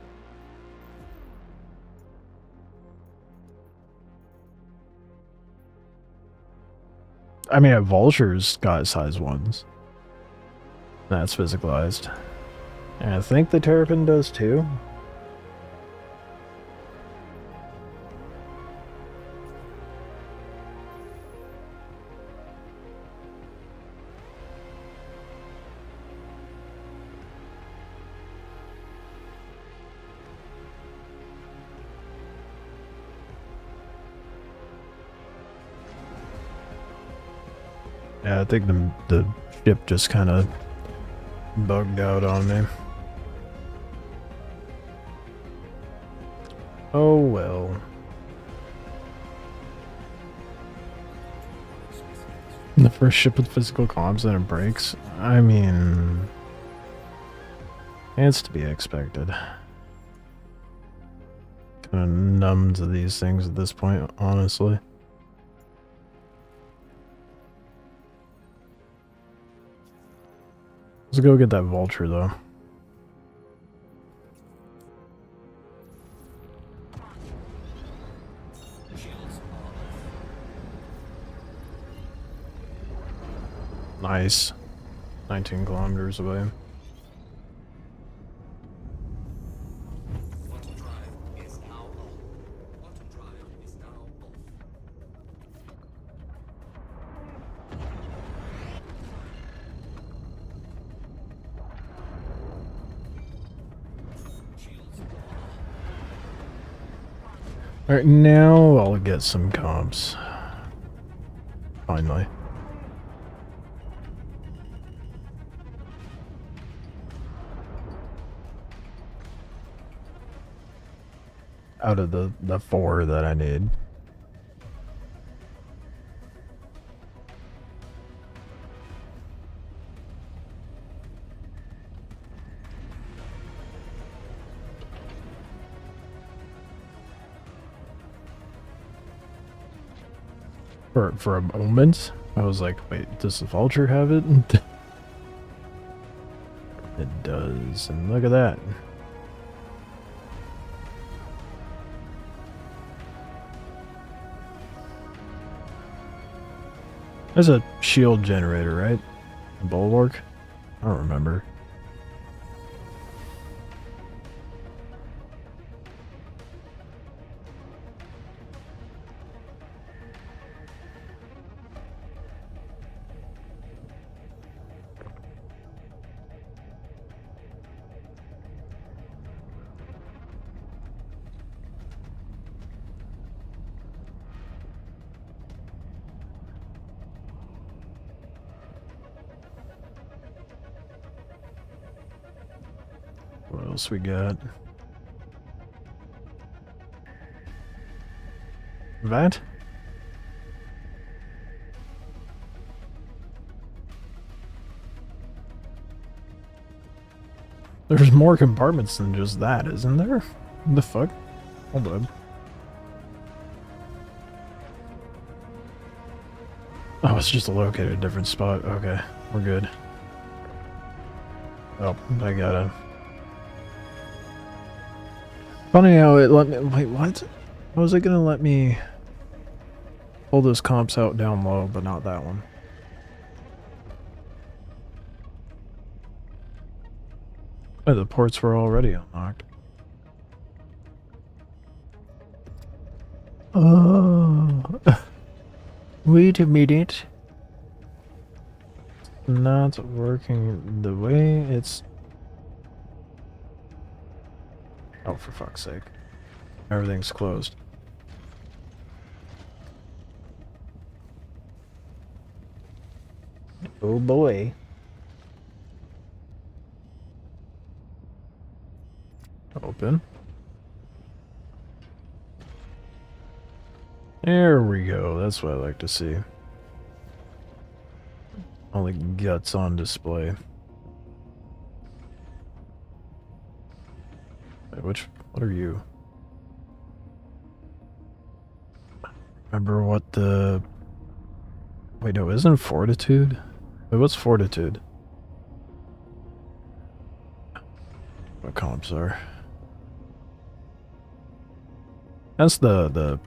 I mean, Vulture's got size 1s. That's physicalized. And I think the Terrapin does too. Yeah, I think the ship just kind of bugged out on me. Oh well. The first ship with physical comms and it breaks. I mean, it's to be expected. Kind of numb to these things at this point, honestly. Let's go get that vulture though. Nice. 19 kilometers away. Alright, now I'll get some comps. Finally. Out of the 4 that I need. For a moment, I was like, wait, does the vulture have it? It does, and look at that. There's a shield generator, right? A bulwark? I don't remember. What else we got? That? There's more compartments than just that, isn't there? What the fuck? Hold on. Oh, it's just located a different spot. Okay, we're good. Oh, I gotta... Funny how it let me... Wait, what? How was it gonna let me pull those comps out down low, but not that one? Oh, the ports were already unlocked. Oh... Wait a minute. Not working the way it's... Oh, for fuck's sake. Everything's closed. Oh boy. Open. There we go. That's what I like to see. All the guts on display. Wait, what are you? Remember what the... Wait, no, isn't fortitude? Wait, what's fortitude? What comps are? That's the...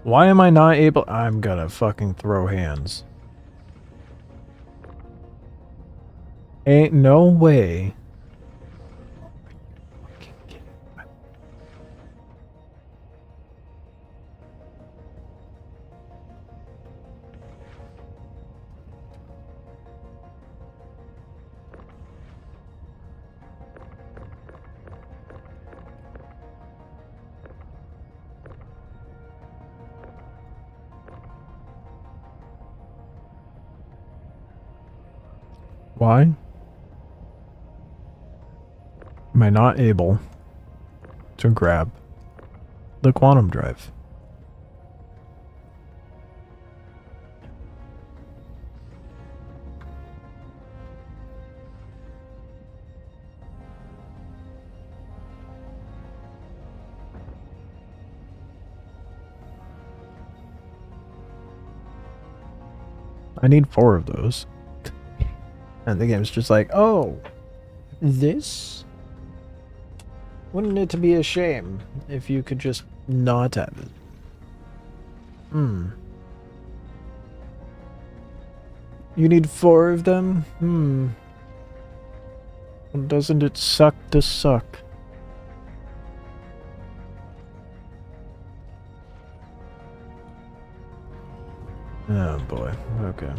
Why am I not able... I'm gonna fucking throw hands. Ain't no way. Why am I not able to grab the quantum drive? I need 4 of those. And the game's just like, oh, this? Wouldn't it be a shame if you could just not have it? Hmm. You need 4 of them? Hmm. Doesn't it suck to suck? Oh boy, okay.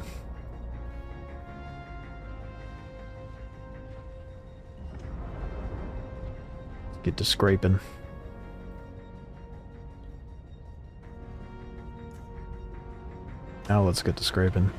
Get to scraping. Now let's get to scraping.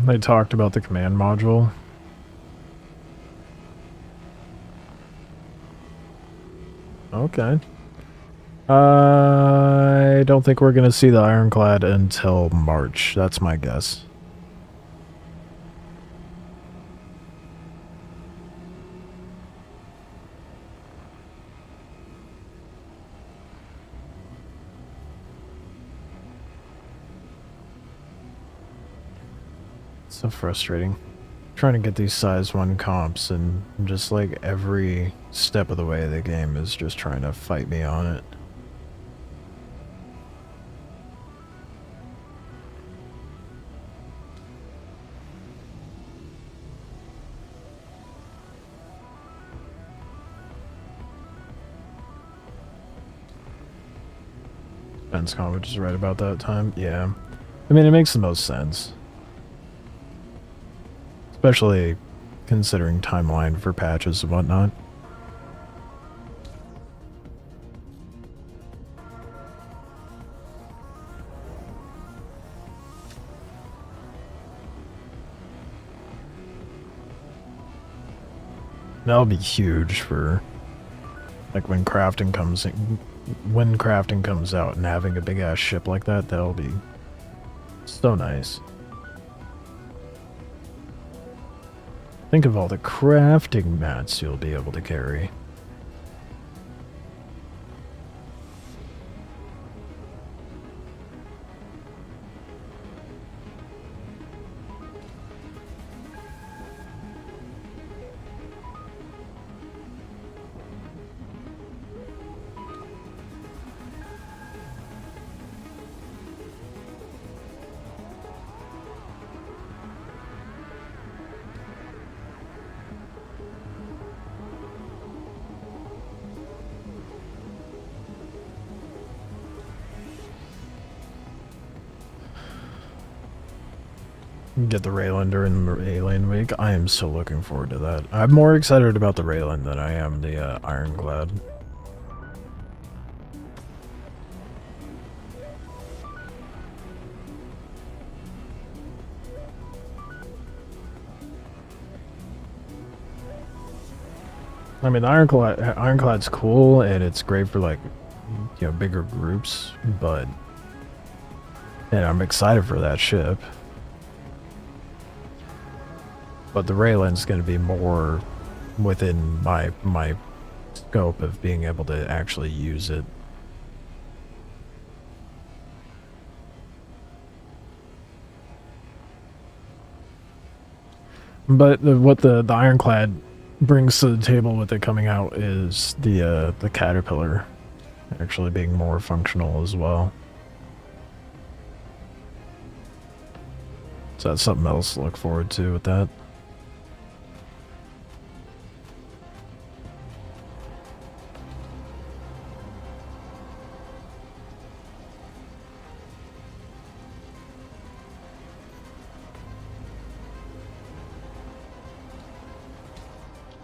They talked about the command module. Okay. I don't think we're gonna see the Ironclad until March. That's my guess. So frustrating. Trying to get these size 1 comps and just like every step of the way the game is just trying to fight me on it. Ben's comment is right about that time. Yeah. I mean, it makes the most sense. Especially considering timeline for patches and whatnot. That'll be huge for like when crafting comes in, when crafting comes out and having a big ass ship like that, that'll be so nice. Think of all the crafting mats you'll be able to carry. Get the Rayland during the Alien Week. I am so looking forward to that. I'm more excited about the Rayland than I am the Ironclad. I mean, the Ironclad's cool and it's great for like, you know, bigger groups, but and I'm excited for that ship. But the Rayland's going to be more within my scope of being able to actually use it. But what the Ironclad brings to the table with it coming out is the Caterpillar actually being more functional as well. So that's something else to look forward to with that.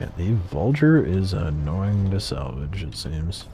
Yeah, the Vulture is annoying to salvage, it seems.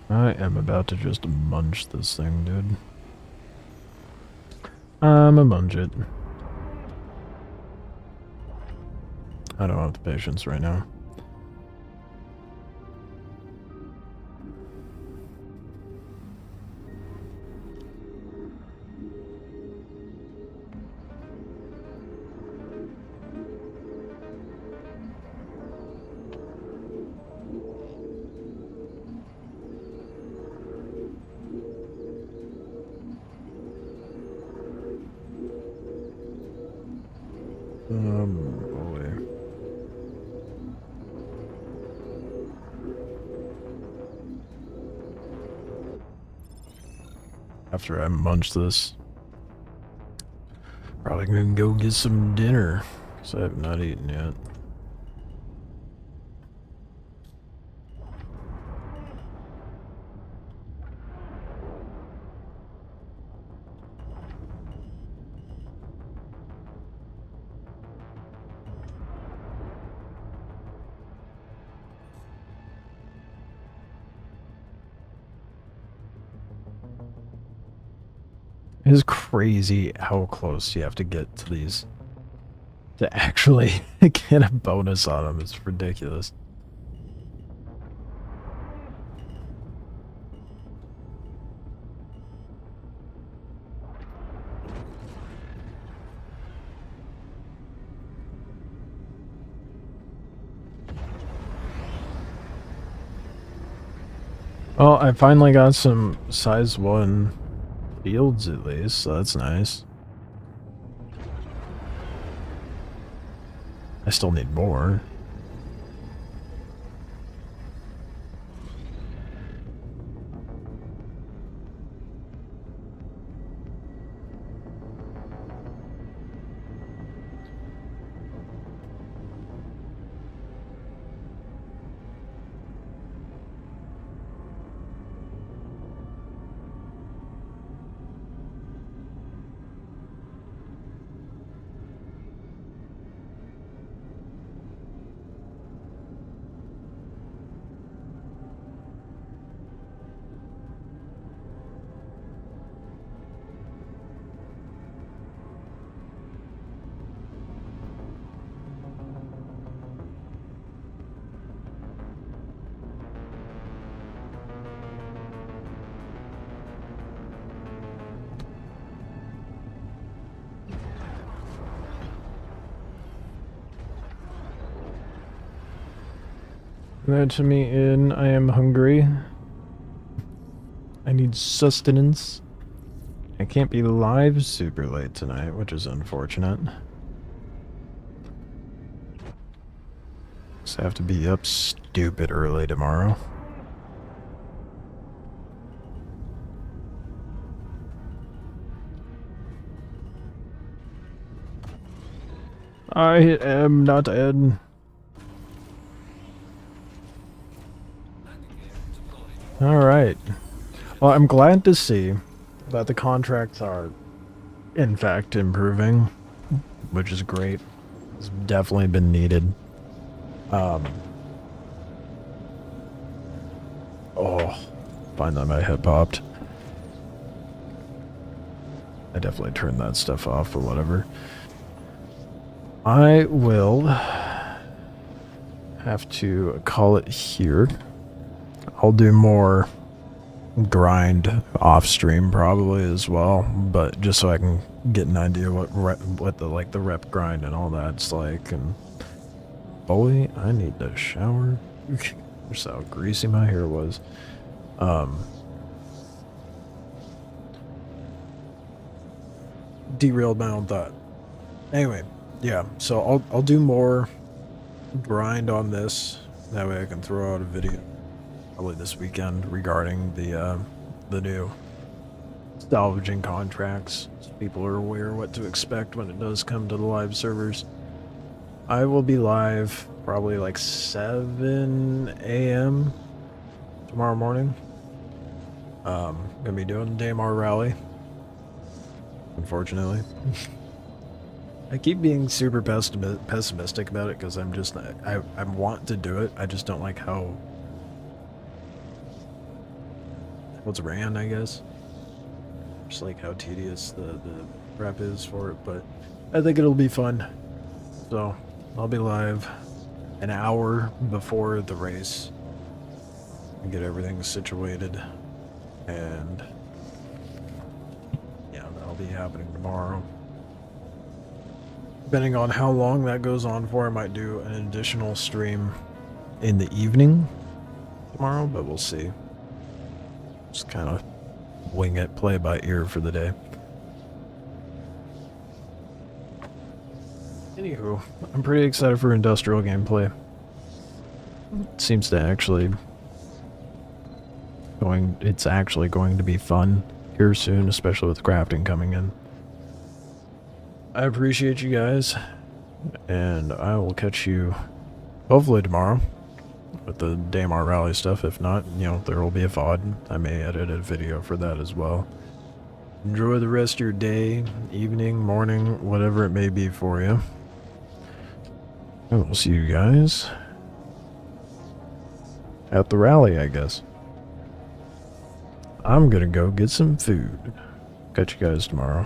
I am about to just munch this thing, dude. I'ma munch it. I don't have the patience right now. Boy. After I munch this, probably gonna go get some dinner, because I have not eaten yet. It is crazy how close you have to get to these to actually get a bonus on them. It's ridiculous. Well, I finally got some size 1 fields at least, so that's nice. I still need more. Let me in. I am hungry. I need sustenance. I can't be live super late tonight, which is unfortunate. So I have to be up stupid early tomorrow. I am not Ed. Alright. Well, I'm glad to see that the contracts are, in fact, improving, which is great. It's definitely been needed. Oh, find that my head popped. I definitely turned that stuff off or whatever. I will have to call it here. I'll do more grind off stream probably as well, but just so I can get an idea what the the rep grind and all that's like. And boy, I need to shower. Just how greasy my hair was. Derailed my own thought. Anyway, yeah, so I'll do more grind on this. That way I can throw out a video probably this weekend regarding the new salvaging contracts, so people are aware what to expect when it does come to the live servers. I will be live probably like 7 a.m. tomorrow morning. Gonna be doing the Daymar rally, unfortunately. I keep being super pessimistic about it because I'm just I want to do it. I just don't like how what's ran, I guess. Just like how tedious the prep is for it, but I think it'll be fun. So I'll be live an hour before the race and get everything situated, and yeah, that'll be happening tomorrow. Depending on how long that goes on for, I might do an additional stream in the evening tomorrow, but we'll see. Just kind of wing it, play it by ear for the day. Anywho, I'm pretty excited for industrial gameplay. It seems to actually it's actually going to be fun here soon, especially with crafting coming in. I appreciate you guys, and I will catch you hopefully tomorrow with the Daymar Rally stuff. If not, you know, there will be a VOD. I may edit a video for that as well. Enjoy the rest of your day, evening, morning, whatever it may be for you. I will see you guys at the rally, I guess. I'm gonna go get some food. Catch you guys tomorrow.